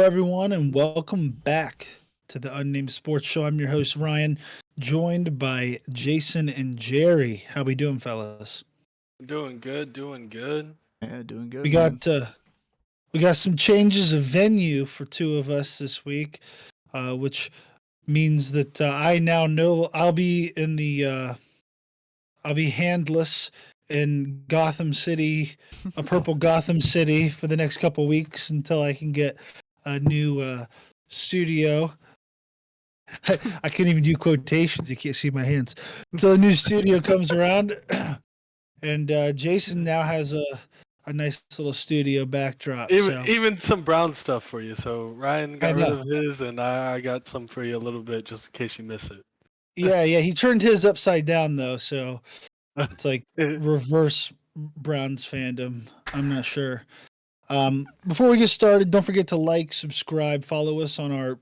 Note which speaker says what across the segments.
Speaker 1: everyone, and welcome back to the Unnamed Sports Show. I'm your host, Ryan, joined by Jason and Jerry. How we doing, fellas?
Speaker 2: Doing good, doing good.
Speaker 3: Yeah, doing
Speaker 1: We
Speaker 3: good, man.
Speaker 1: got uh, we got some changes of venue for two of us this week, which means that I now know I'll be handless in Gotham City, a purple Gotham City, for the next couple weeks until I can get a new studio. I can't even do quotations. You can't see my hands. Until a new studio comes around, and Jason now has a nice little studio backdrop.
Speaker 2: Even
Speaker 1: So
Speaker 2: even some brown stuff for you. So Ryan
Speaker 1: I
Speaker 2: got rid
Speaker 1: know.
Speaker 2: of his, and I got some for you a little bit, just in case you miss it.
Speaker 1: Yeah. He turned his upside down though, so it's like reverse Browns fandom. I'm not sure. Before we get started, don't forget to like, subscribe, follow us on our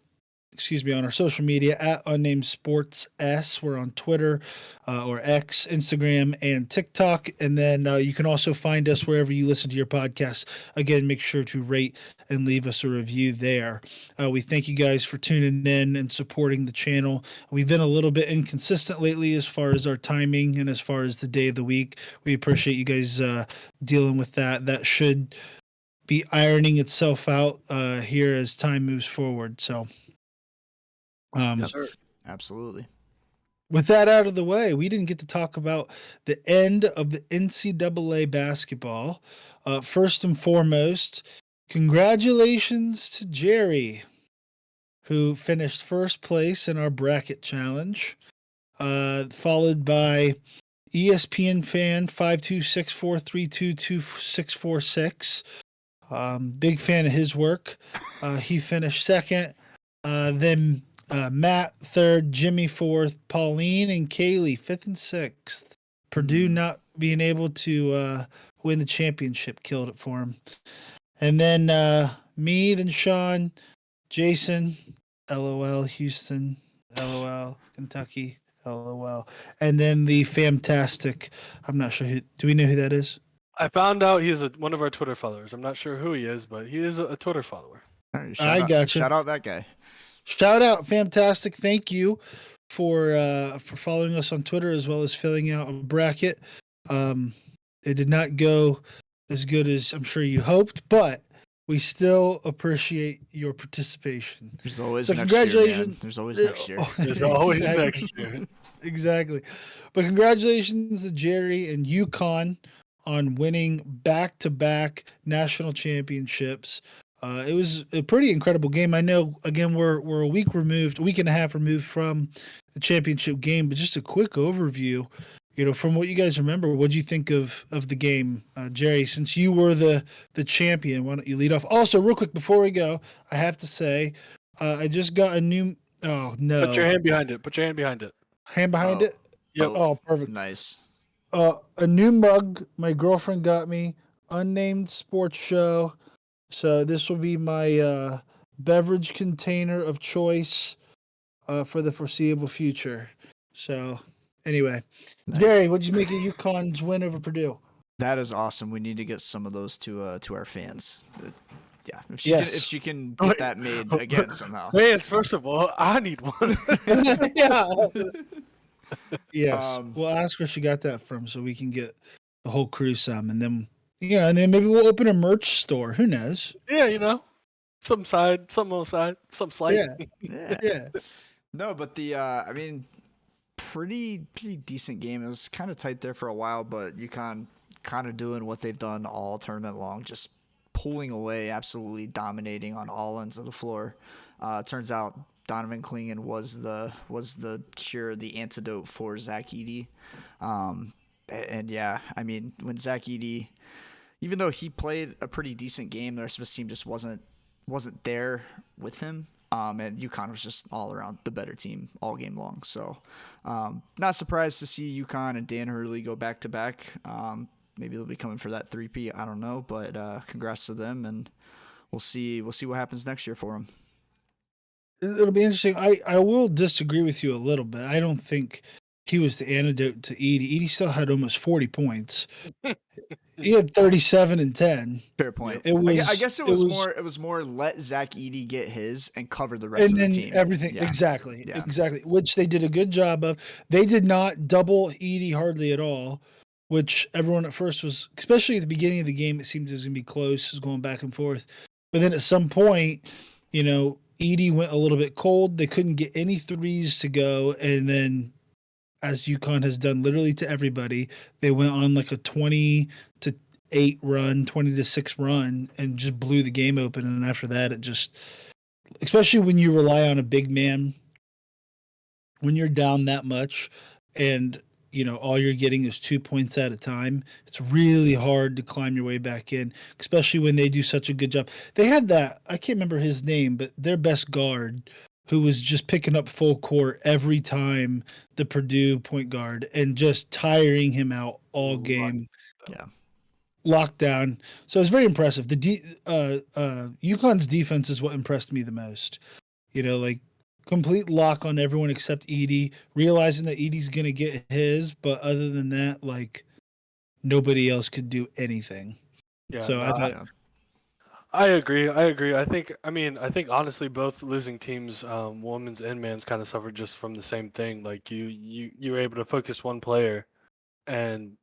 Speaker 1: social media at Unnamed Sports S. We're on Twitter or X, Instagram, and TikTok. And then you can also find us wherever you listen to your podcasts. Again, make sure to rate and leave us a review there. We thank you guys for tuning in and supporting the channel. We've been a little bit inconsistent lately as far as our timing and as far as the day of the week. We appreciate you guys dealing with that. That should be ironing itself out here as time moves forward. So,
Speaker 2: Yes,
Speaker 3: Yep,
Speaker 2: sir.
Speaker 3: absolutely.
Speaker 1: with that out of the way, we didn't get to talk about the end of the NCAA basketball. First and foremost, congratulations to Jerry, who finished first place in our bracket challenge, followed by ESPN fan 52643222646. Big fan of his work. He finished second. Then Matt third, Jimmy fourth, Pauline and Kaylee fifth and sixth. Purdue not being able to win the championship killed it for him. And then me, then Sean, Jason, LOL, Houston, LOL, Kentucky, LOL. And then the fantastic, I'm not sure who, do we know who that is?
Speaker 2: I found out he's one of our Twitter followers. I'm not sure who he is, but he is a Twitter follower.
Speaker 3: All right,
Speaker 1: I gotcha.
Speaker 3: shout out that guy.
Speaker 1: Shout out, fantastic! Thank you for following us on Twitter as well as filling out a bracket. Um, it did not go as good as I'm sure you hoped, but we still appreciate your participation.
Speaker 3: There's always
Speaker 1: So
Speaker 3: next year, man.
Speaker 1: congratulations!
Speaker 3: There's always next year.
Speaker 2: There's always
Speaker 1: Exactly.
Speaker 2: next year.
Speaker 1: Exactly. But congratulations to Jerry and UConn on winning back-to-back national championships. It was a pretty incredible game. I know, again, we're a week and a half removed from the championship game, but just a quick overview. From what you guys remember, what do you think of the game, Jerry? Since you were the champion, why don't you lead off? Also, real quick before we go, I have to say, I just got a new. Oh
Speaker 2: Put your
Speaker 1: no,
Speaker 2: hand behind it. Put your hand behind it.
Speaker 1: hand behind
Speaker 3: Oh,
Speaker 1: it.
Speaker 2: Yep.
Speaker 1: Oh, perfect.
Speaker 3: nice.
Speaker 1: A new mug my girlfriend got me. Unnamed Sports Show. So this will be my beverage container of choice for the foreseeable future. So anyway, Jerry,
Speaker 3: Nice.
Speaker 1: what'd you make of UConn's win over Purdue?
Speaker 3: That is awesome. We need to get some of those to our fans. Yeah, if
Speaker 1: Yes.
Speaker 3: she can get that made again somehow.
Speaker 2: Fans, first of all, I need one.
Speaker 1: Yeah. Yes.
Speaker 3: Um,
Speaker 1: We'll ask where she got that from so we can get the whole crew some, and then maybe we'll open a merch store. Who knows?
Speaker 2: Yeah, something on the side, something slight.
Speaker 1: Yeah.
Speaker 3: yeah.
Speaker 1: Yeah.
Speaker 3: No, but I mean, pretty decent game. It was kind of tight there for a while, but UConn kind of doing what they've done all tournament long, just pulling away, absolutely dominating on all ends of the floor. Turns out Donovan Clingan was the cure, the antidote for Zach Edey. And yeah, I mean, when Zach Edey, even though he played a pretty decent game, the rest of his team just wasn't there with him. And UConn was just all around the better team all game long. So, not surprised to see UConn and Dan Hurley go back to back. Maybe they'll be coming for that 3P. I don't know, but congrats to them, and we'll see what happens next year for them.
Speaker 1: It'll be interesting. I will disagree with you a little bit. I don't think he was the antidote to Edie. Edie still had almost 40 points. He had 37 and 10.
Speaker 3: Fair point.
Speaker 1: It was.
Speaker 3: I guess it was more let Zach Edey get his and cover the rest
Speaker 1: and
Speaker 3: of the
Speaker 1: then
Speaker 3: team.
Speaker 1: everything
Speaker 3: Yeah.
Speaker 1: exactly,
Speaker 3: Yeah.
Speaker 1: exactly, which they did a good job of. They did not double Edie hardly at all, which everyone at first was, especially at the beginning of the game, it seemed it was going to be close, it was going back and forth. But then at some point, Edie went a little bit cold. They couldn't get any threes to go, and then, as UConn has done literally to everybody, they went on like a 20-8 run, 20-6 run, and just blew the game open. And after that, it just, especially when you rely on a big man, when you're down that much and all you're getting is 2 points at a time, it's really hard to climb your way back in, especially when they do such a good job. They had that, I can't remember his name, but their best guard who was just picking up full court every time, the Purdue point guard, and just tiring him out all game.
Speaker 3: Yeah.
Speaker 1: Lockdown. So it's very impressive. UConn's defense is what impressed me the most. Like complete lock on everyone except Edie, realizing that Edie's going to get his, but other than that, like nobody else could do anything.
Speaker 2: Yeah,
Speaker 1: So
Speaker 2: no,
Speaker 1: I thought,
Speaker 2: I agree. I think honestly, both losing teams, women's and men's, kind of suffered just from the same thing. Like you were able to focus one player, and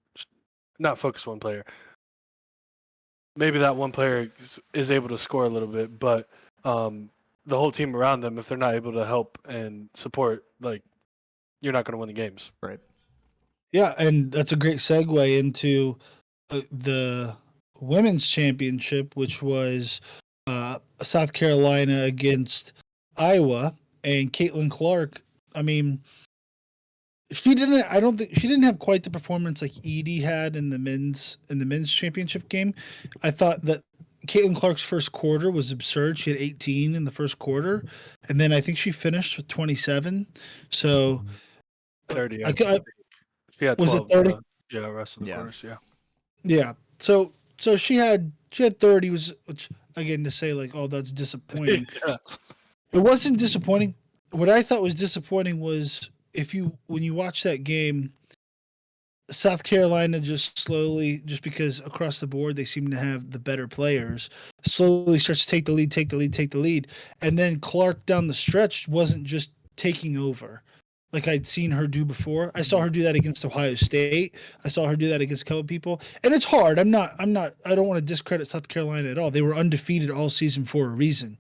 Speaker 2: not focus one player. Maybe that one player is able to score a little bit, but the whole team around them, if they're not able to help and support, like you're not going to win the games.
Speaker 3: Right.
Speaker 1: yeah, and that's a great segue into the women's championship, which was South Carolina against Iowa, and Caitlin Clark. I mean, she didn't. I don't think she didn't have quite the performance like Edie had in the men's championship game. I thought that Caitlin Clark's first quarter was absurd. She had 18 in the first quarter, and then I think she finished with 27. So
Speaker 2: 30. She had 12.
Speaker 1: Was it 30?
Speaker 2: Yeah, rest of the
Speaker 3: Yeah.
Speaker 2: quarters. Yeah.
Speaker 1: Yeah. So she had 30, which again, to say like, oh, that's disappointing.
Speaker 2: Yeah.
Speaker 1: It wasn't disappointing. What I thought was disappointing was when you watch that game, South Carolina just slowly, just because across the board they seem to have the better players, slowly starts to take the lead. And then Clark down the stretch wasn't just taking over like I'd seen her do before. I saw her do that against Ohio State. I saw her do that against a couple people. And it's hard. I don't want to discredit South Carolina at all. They were undefeated all season for a reason.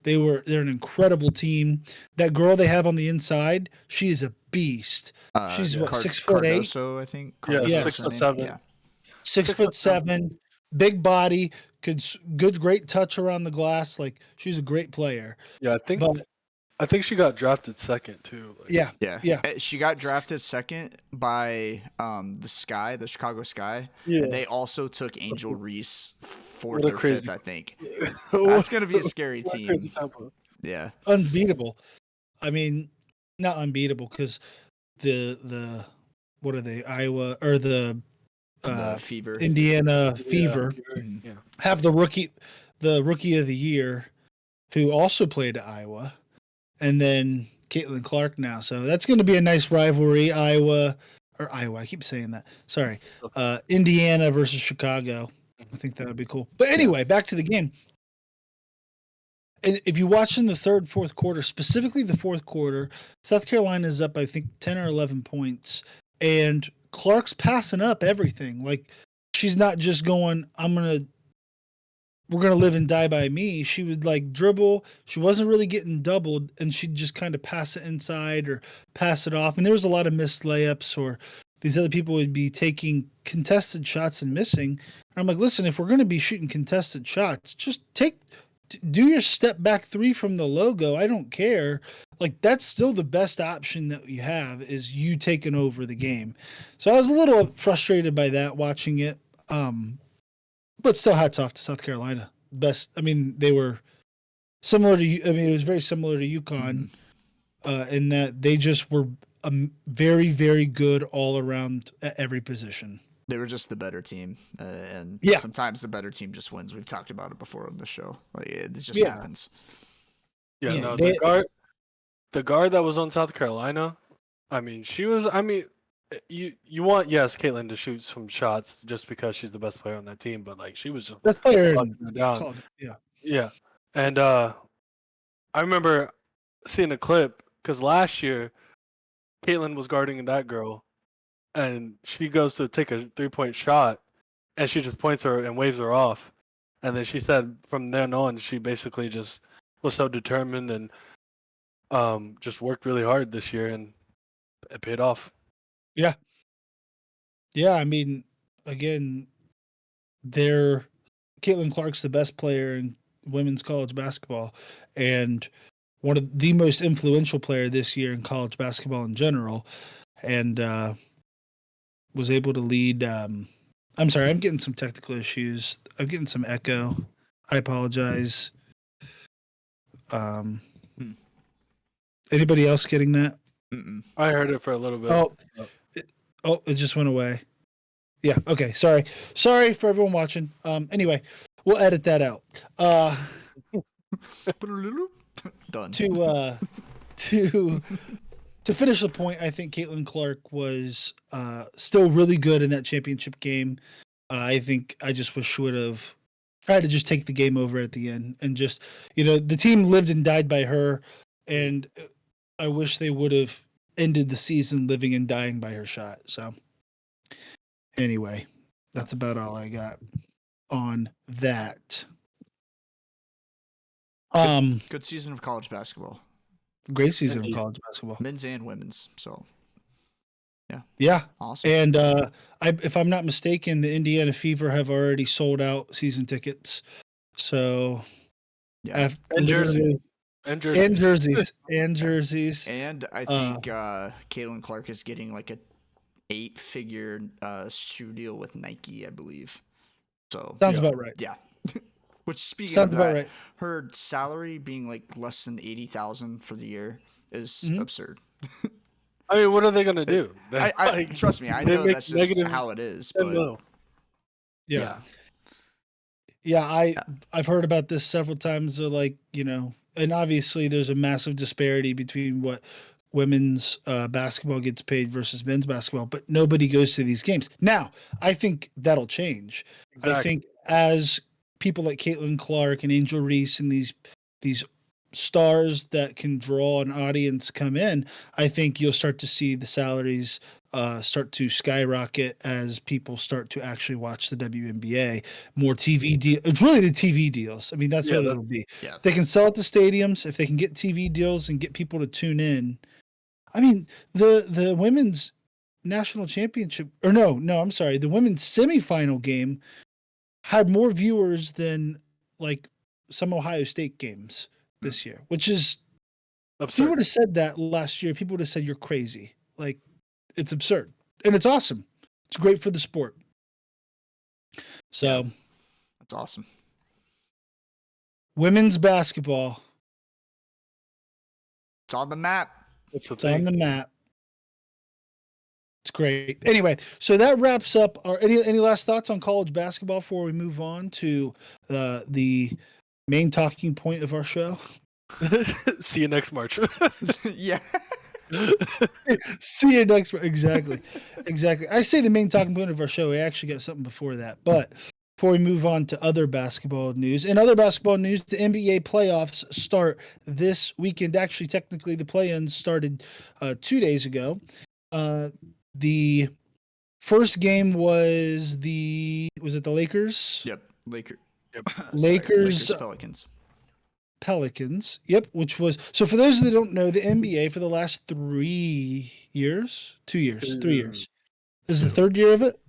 Speaker 1: They're an incredible team. That girl they have on the inside, she is a beast. She's 6'8".
Speaker 3: Cardoso, I think.
Speaker 2: Yeah,
Speaker 3: Cardoso's
Speaker 2: 6'7".
Speaker 3: name. Yeah.
Speaker 1: 6'7", big body, great touch around the glass. Like she's a great player.
Speaker 2: Yeah, I think she got drafted second too. Like,
Speaker 1: Yeah.
Speaker 3: She got drafted second by the Chicago Sky.
Speaker 1: Yeah.
Speaker 3: And they also took Angel Reese fourth
Speaker 2: What a
Speaker 3: or
Speaker 2: crazy-
Speaker 3: fifth, I think. That's gonna be a scary
Speaker 2: What a
Speaker 3: team.
Speaker 2: crazy tempo.
Speaker 3: Yeah.
Speaker 1: Unbeatable. I mean, not unbeatable because the what are they? Iowa or the
Speaker 3: Fever.
Speaker 1: Indiana Fever
Speaker 2: Yeah.
Speaker 1: have the rookie of the year who also played at Iowa, and then Caitlin Clark now. So that's going to be a nice rivalry. Iowa. I keep saying that. Sorry. Indiana versus Chicago. I think that would be cool. But anyway, back to the game. And if you watch in the third, fourth quarter, specifically the fourth quarter, South Carolina is up, I think, 10 or 11 points. And Clark's passing up everything. Like, she's not just going, we're going to live and die by me. She would like dribble. She wasn't really getting doubled, and she'd just kind of pass it inside or pass it off. And there was a lot of missed layups, or these other people would be taking contested shots and missing. And I'm like, listen, if we're going to be shooting contested shots, just do your step back three from the logo. I don't care. Like that's still the best option that you have is you taking over the game. So I was a little frustrated by that watching it. But still hats off to South Carolina. Best. I mean, they were similar to, it was very similar to UConn in that they just were very, very good all around at every position.
Speaker 3: They were just the better team, and sometimes the better team just wins. We've talked about it before on the show. Like it just happens.
Speaker 2: Yeah, no, the guard that was on South Carolina, I mean, she was. I mean, you want Caitlyn to shoot some shots just because she's the best player on that team, but like she was just
Speaker 1: Best player in
Speaker 2: busting her down.
Speaker 1: college. Yeah.
Speaker 2: Yeah, and I remember seeing a clip because last year Caitlyn was guarding that girl, and she goes to take a 3-point shot, and she just points her and waves her off, and then she said from then on she basically just was so determined and just worked really hard this year, and it paid off.
Speaker 1: Yeah. Yeah. I mean, again, they're Caitlin Clark's the best player in women's college basketball, and one of the most influential player this year in college basketball in general, and was able to lead. I'm sorry, I'm getting some technical issues. I'm getting some echo. I apologize. Um,
Speaker 3: Hmm.
Speaker 1: Anybody else getting that?
Speaker 3: Mm-mm.
Speaker 2: I heard it for a little bit.
Speaker 1: Oh, it just went away. Yeah. Okay. Sorry for everyone watching. Anyway, we'll edit that out.
Speaker 3: Done.
Speaker 1: To finish the point, I think Caitlin Clark was still really good in that championship game. I think I just wish she would have tried to just take the game over at the end and just, the team lived and died by her, and I wish they would have ended the season living and dying by her shot. So anyway, that's about all I got on that.
Speaker 3: Good season of college basketball,
Speaker 1: Great season of college basketball.
Speaker 3: men's and women's. So
Speaker 1: Yeah.
Speaker 3: awesome.
Speaker 1: And if I'm not mistaken, the Indiana Fever have already sold out season tickets. So
Speaker 3: Yeah,
Speaker 2: And jerseys.
Speaker 1: and jerseys.
Speaker 3: and I think Caitlin Clark is getting like a 8-figure shoe deal with Nike, I believe. So
Speaker 1: Sounds about right.
Speaker 3: yeah. Which, speaking
Speaker 1: Sounds
Speaker 3: of that,
Speaker 1: about right.
Speaker 3: her salary being like less than 80,000 for the year is absurd.
Speaker 2: I mean, what are they gonna do?
Speaker 3: I trust me, I
Speaker 2: they
Speaker 3: know
Speaker 2: make
Speaker 3: that's just
Speaker 2: negative
Speaker 3: how it is.
Speaker 2: 10
Speaker 3: But
Speaker 2: mil.
Speaker 1: Yeah. I've heard about this several times. They're like, and obviously there's a massive disparity between what women's basketball gets paid versus men's basketball, but nobody goes to these games. Now, I think that'll change.
Speaker 2: Exactly.
Speaker 1: I think as people like Caitlin Clark and Angel Reese and these stars that can draw an audience come in, I think you'll start to see the salaries start to skyrocket as people start to actually watch the WNBA. More TV deal. It's really the TV deals. I mean, that's what it'll be.
Speaker 3: Yeah.
Speaker 1: They can sell at the stadiums if they can get TV deals and get people to tune in. I mean, the women's national championship, or no, I'm sorry, the women's semifinal game had more viewers than like some Ohio State games this year, which is
Speaker 2: Absurd.
Speaker 1: If you would have said that last year, people would have said you're crazy. Like, it's absurd. And it's awesome. It's great for the sport. So
Speaker 3: that's awesome.
Speaker 1: Women's basketball.
Speaker 3: It's on the map.
Speaker 1: It's on the map. It's great. Anyway, so that wraps up our any last thoughts on college basketball before we move on to the main talking point of our show?
Speaker 2: See you next March.
Speaker 3: Yeah.
Speaker 1: See you next March. Exactly. I say the main talking point of our show. We actually got something before that. But before we move on to other basketball news, the NBA playoffs start this weekend. Actually, technically, the play-ins started 2 days ago. The first game was it the Lakers?
Speaker 3: Yep.
Speaker 1: Lakers Pelicans. Yep, which was so for those that don't know, the NBA for the last 3 years, 2 years, 3 years. This is the third year of it?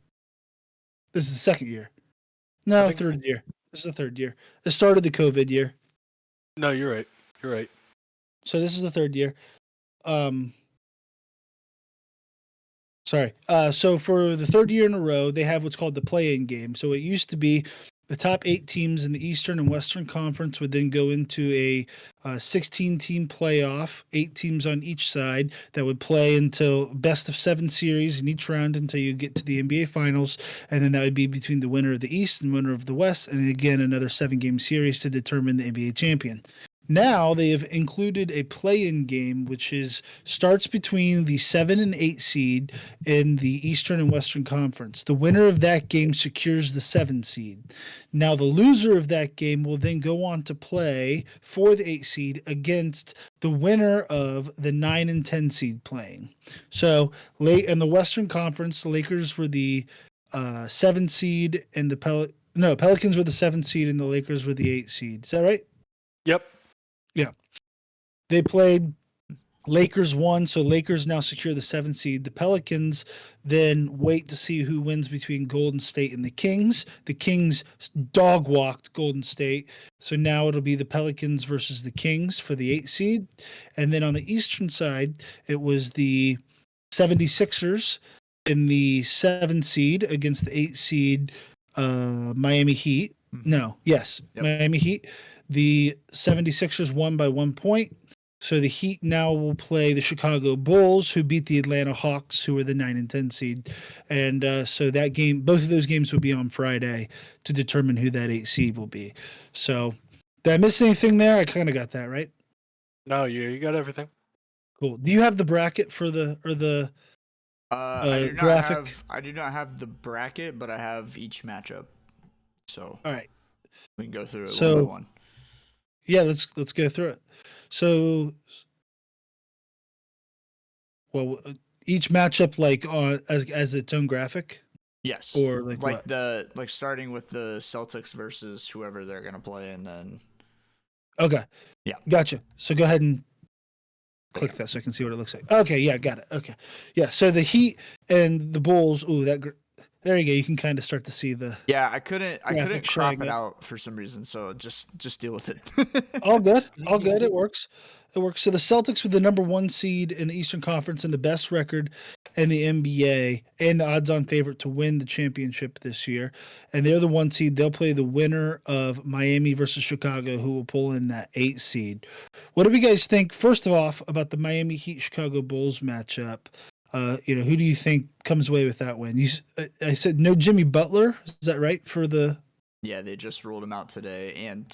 Speaker 1: This is the second year. No, third year. This is the third year. It started the COVID year.
Speaker 2: No, you're right.
Speaker 1: So this is the third year. Sorry. So for the third year in a row, they have what's called the play-in game. So it used to be the top 8 teams in the Eastern and Western Conference would then go into a 16-team playoff, 8 teams on each side that would play until best of 7 series in each round until you get to the NBA Finals. And then that would be between the winner of the East and winner of the West. And again, another 7-game series to determine the NBA champion. Now they have included a play-in game, which starts between the 7 and 8 seed in the Eastern and Western Conference. The winner of that game secures the 7 seed. Now the loser of that game will then go on to play for the 8 seed against the winner of the 9 and 10 seed playing. So late in the Western Conference, the Lakers were the 7 seed and the Pelicans were the 7 seed and the Lakers were the 8 seed. Is that right?
Speaker 2: Yep.
Speaker 1: Yeah. They played. Lakers won, so Lakers now secure the 7 seed. The Pelicans then wait to see who wins between Golden State and the Kings. The Kings dog walked Golden State, so now it'll be the Pelicans versus the Kings for the 8 seed. And then on the Eastern side, it was the 76ers in the 7 seed against the 8 seed Miami Heat. No, yes,
Speaker 3: Yep.
Speaker 1: Miami Heat. The 76ers won by 1 point. So the Heat now will play the Chicago Bulls, who beat the Atlanta Hawks, who were the 9 and 10 seed. And so that game, both of those games will be on Friday to determine who that 8 seed will be. So did I miss anything there? I kind of got that, right?
Speaker 2: No, you got everything.
Speaker 1: Cool. Do you have the bracket for the graphic?
Speaker 3: I do not have the bracket, but I have each matchup. So
Speaker 1: All right.
Speaker 3: we can go through it
Speaker 1: So-
Speaker 3: one by one.
Speaker 1: Yeah, let's go through it. So, well, each matchup like as its own graphic,
Speaker 3: Yes.
Speaker 1: or like what?
Speaker 3: like starting with the Celtics versus whoever they're gonna play, and then
Speaker 1: Okay.
Speaker 3: Yeah.
Speaker 1: Gotcha. So go ahead and click that so I can see what it looks like. Okay. Yeah. Got it. Okay. Yeah. So the Heat and the Bulls. Ooh, there you go. You can kind of start to see the.
Speaker 3: yeah, I couldn't
Speaker 1: Graphic
Speaker 3: crop
Speaker 1: showing
Speaker 3: it
Speaker 1: it.
Speaker 3: out for some reason, so just deal with it.
Speaker 1: All good. All good. It works. It works. So the Celtics with the number 1 seed in the Eastern Conference and the best record in the NBA and the odds-on favorite to win the championship this year. And they're the 1 seed. They'll play the winner of Miami versus Chicago, who will pull in that 8 seed. What do you guys think, first of all, about the Miami Heat Chicago Bulls matchup? Who do you think comes away with that win? I said no Jimmy Butler. Is that right for the?
Speaker 3: Yeah, they just ruled him out today, and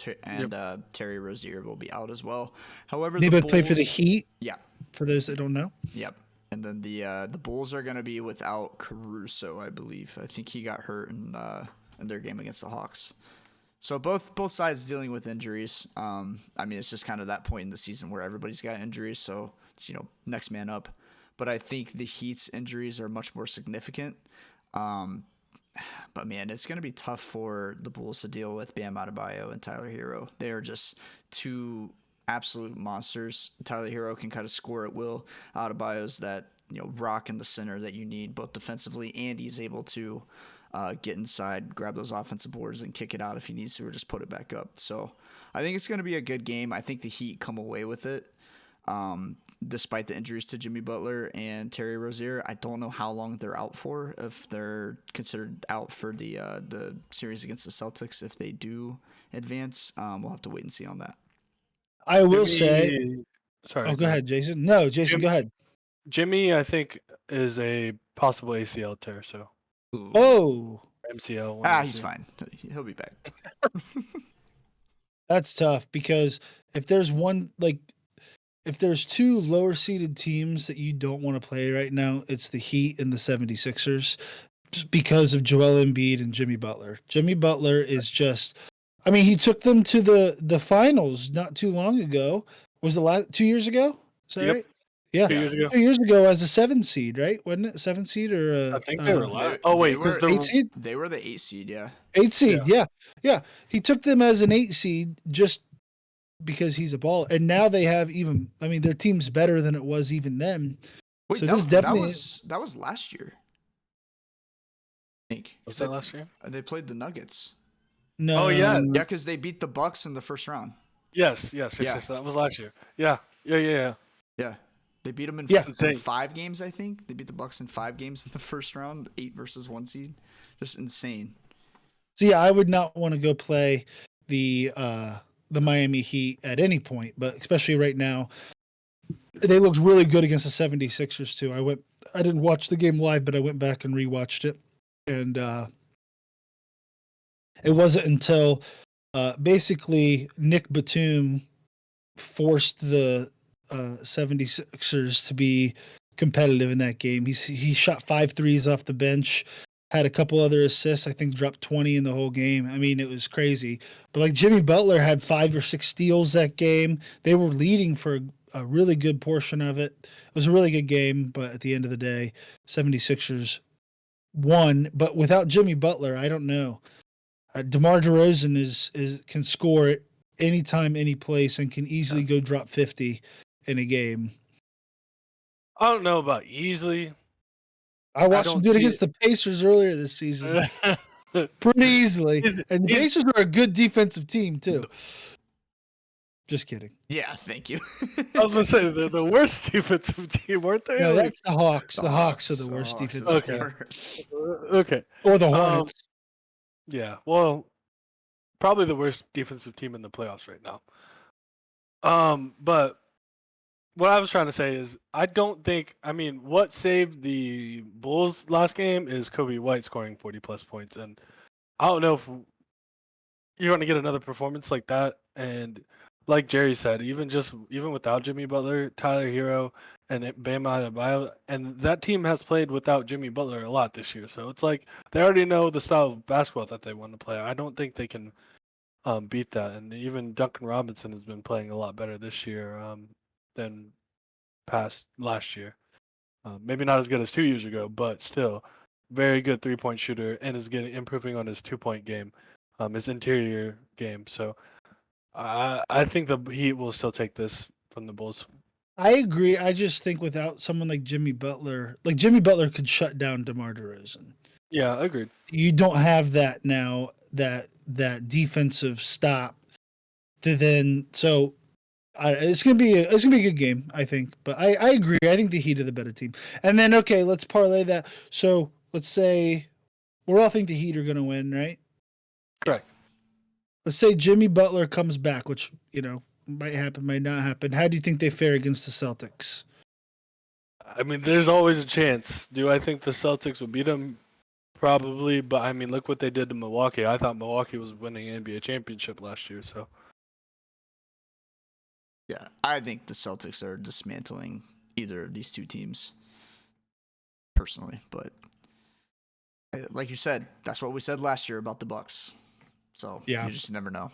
Speaker 3: Terry Rozier will be out as well. However,
Speaker 1: They
Speaker 3: the
Speaker 1: both play for the
Speaker 3: Bulls-
Speaker 1: Heat.
Speaker 3: Yeah,
Speaker 1: For those that don't know.
Speaker 3: yep. And then the Bulls are gonna be without Caruso, I believe. I think he got hurt in their game against the Hawks. So both sides dealing with injuries. I mean, it's just kind of that point in the season where everybody's got injuries, so it's next man up. But I think the Heat's injuries are much more significant. But man, it's gonna be tough for the Bulls to deal with Bam Adebayo and Tyler Hero. They are just two absolute monsters. Tyler Hero can kind of score at will. Adebayo's that rock in the center that you need both defensively, and he's able to get inside, grab those offensive boards, and kick it out if he needs to, or just put it back up. So I think it's going to be a good game. I think the Heat come away with it, despite the injuries to Jimmy Butler and Terry Rozier. I don't know how long they're out for, if they're considered out for the series against the Celtics. If they do advance, we'll have to wait and see on that.
Speaker 1: I will say.
Speaker 2: Sorry.
Speaker 1: Oh, go ahead, Jason. No, Jason, go ahead.
Speaker 2: Jimmy, I think, is a possible ACL tear. So.
Speaker 3: Ooh.
Speaker 1: Oh,
Speaker 2: MCL. one of the
Speaker 3: he's
Speaker 2: two.
Speaker 3: fine. He'll be back.
Speaker 1: that's tough because if there's two lower seeded teams that you don't want to play right now, it's the Heat and the 76ers just because of Joel Embiid and Jimmy Butler. Jimmy Butler is just, I mean, he took them to the finals not too long ago. Was the last 2 years ago? Is that
Speaker 2: Yep.
Speaker 1: right? Yeah.
Speaker 2: 2 years ago.
Speaker 1: 2 years ago as a 7 seed, right? Wasn't it 7 seed or
Speaker 2: I think they were
Speaker 3: They-
Speaker 2: last. Oh wait,
Speaker 3: they
Speaker 2: because
Speaker 3: were-
Speaker 1: 8 seed?
Speaker 3: They were the 8 seed, yeah.
Speaker 1: 8 seed, yeah. He took them as an 8 seed just because he's a ball. And now they have their team's better than it was even then.
Speaker 3: Wait,
Speaker 1: So
Speaker 3: that,
Speaker 1: this definitely-
Speaker 3: that was last year. I think.
Speaker 2: was that last year?
Speaker 3: They played the Nuggets.
Speaker 1: No.
Speaker 2: Oh, yeah.
Speaker 3: Yeah, because they beat the Bucks in the first round.
Speaker 2: Yes.
Speaker 3: Yeah.
Speaker 2: That was last year. Yeah.
Speaker 3: Yeah. They beat them in,
Speaker 1: Yeah.
Speaker 3: in 5 games, I think. They beat the Bucks in 5 games in the first round, 8 versus 1 seed. Just insane.
Speaker 1: So yeah, I would not want to go play the Miami Heat at any point, but especially right now. They looked really good against the 76ers too. I didn't watch the game live, but I went back and rewatched it. And it wasn't until basically Nick Batum forced the 76ers to be competitive in that game. He shot 5 threes off the bench, had a couple other assists, I think dropped 20 in the whole game. I mean, it was crazy. But like Jimmy Butler had 5 or 6 steals that game. They were leading for a really good portion of it. It was a really good game, but at the end of the day, 76ers won. But without Jimmy Butler, I don't know. DeMar DeRozan is can score at any time, any place, and can easily go drop 50 in a game.
Speaker 2: I don't know about easily.
Speaker 1: I watched him
Speaker 2: don't
Speaker 1: do it
Speaker 2: see
Speaker 1: against the Pacers earlier this season,
Speaker 2: it.
Speaker 1: pretty easily. And the
Speaker 2: He's-
Speaker 1: Pacers are a good defensive team too. Just kidding.
Speaker 3: Yeah, thank you.
Speaker 2: I was gonna say they're the worst defensive team, weren't they?
Speaker 1: No,
Speaker 2: Like,
Speaker 1: that's the Hawks. The Hawks are the worst
Speaker 3: Hawks is
Speaker 1: defensive
Speaker 3: the
Speaker 1: team,
Speaker 3: worst.
Speaker 2: okay.
Speaker 1: or the Hornets.
Speaker 2: Yeah. Well, probably the worst defensive team in the playoffs right now. But what I was trying to say is I don't think what saved the Bulls last game is Kobe White scoring 40 plus points, and I don't know if you're gonna get another performance like that. And like Jerry said, even without Jimmy Butler, Tyler Hero, and Bam Adebayo, and that team has played without Jimmy Butler a lot this year. So it's like they already know the style of basketball that they want to play. I don't think they can beat that. And even Duncan Robinson has been playing a lot better this year than past last year. Maybe not as good as 2 years ago, but still very good 3-point shooter and is improving on his 2-point game, his interior game. So I think the Heat will still take this from the Bulls.
Speaker 1: I agree. I just think without someone like Jimmy Butler could shut down DeMar DeRozan.
Speaker 2: Yeah, agreed.
Speaker 1: You don't have that now. That defensive stop to then. So it's gonna be a good game, I think. But I agree. I think the Heat are the better team. And then okay, let's parlay that. So let's say we're all think the Heat are gonna win, right?
Speaker 2: Correct.
Speaker 1: Let's say Jimmy Butler comes back, which might happen, might not happen. How do you think they fare against the Celtics?
Speaker 2: I mean, there's always a chance. Do I think the Celtics would beat them? Probably, but I mean, look what they did to Milwaukee. I thought Milwaukee was winning an NBA championship last year, so.
Speaker 3: Yeah, I think the Celtics are dismantling either of these two teams, personally. But like you said, that's what we said last year about the Bucks. So
Speaker 1: Yeah.
Speaker 3: you just never know.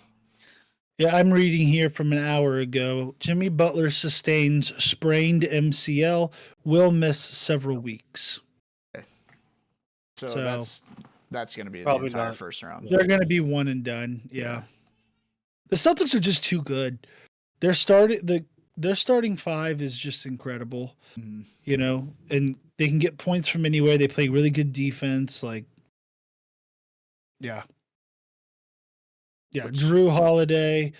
Speaker 1: Yeah, I'm reading here from an hour ago. Jimmy Butler sustains sprained MCL, will miss several weeks.
Speaker 3: So
Speaker 1: So-
Speaker 3: that's going to be the
Speaker 2: Probably
Speaker 3: entire
Speaker 2: not.
Speaker 3: first round.
Speaker 1: They're going to be one and done. Yeah.
Speaker 3: Yeah.
Speaker 1: The Celtics are just too good. Their starting five is just incredible,
Speaker 3: Mhm.
Speaker 1: and they can get points from anywhere. They play really good defense. Yeah.
Speaker 3: Which-
Speaker 1: Drew Holiday,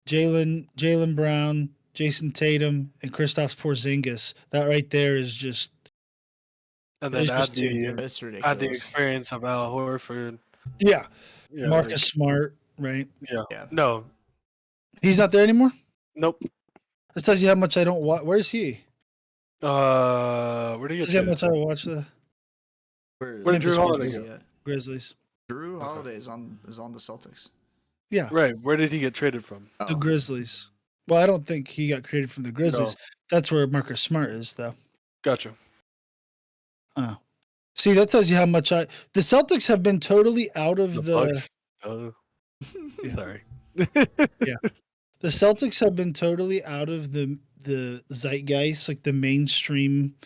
Speaker 1: Jaylen Brown, Jason Tatum, and Kristaps Porzingis. That right there is just
Speaker 2: And
Speaker 1: It's
Speaker 2: then
Speaker 1: just too good.
Speaker 3: It's
Speaker 2: add the
Speaker 3: ridiculous.
Speaker 2: experience of Al Horford.
Speaker 1: yeah.
Speaker 2: Yeah,
Speaker 1: Marcus Smart, right?
Speaker 3: Yeah.
Speaker 2: No.
Speaker 1: He's not there anymore.
Speaker 2: Nope.
Speaker 1: This tells you how much I don't watch. Where's he?
Speaker 2: Where do you
Speaker 1: Tells
Speaker 2: get
Speaker 1: you how much I
Speaker 2: traded
Speaker 1: watch the
Speaker 3: Where
Speaker 2: Where did Drew
Speaker 1: Memphis
Speaker 2: Holiday
Speaker 1: Grizzlies.
Speaker 2: go?
Speaker 1: Grizzlies.
Speaker 3: Drew
Speaker 2: Okay.
Speaker 3: Holiday is on the Celtics.
Speaker 1: Yeah,
Speaker 2: Right. Where did he get traded from?
Speaker 1: the Grizzlies. Well, I don't think he got created from the Grizzlies.
Speaker 2: No.
Speaker 1: That's where Marcus Smart is, though.
Speaker 2: Gotcha.
Speaker 1: Oh, see, that tells you how much the Celtics have been totally out of the.
Speaker 2: Bucks.
Speaker 1: Yeah.
Speaker 2: Sorry.
Speaker 1: The Celtics have been totally out of the zeitgeist, like the mainstream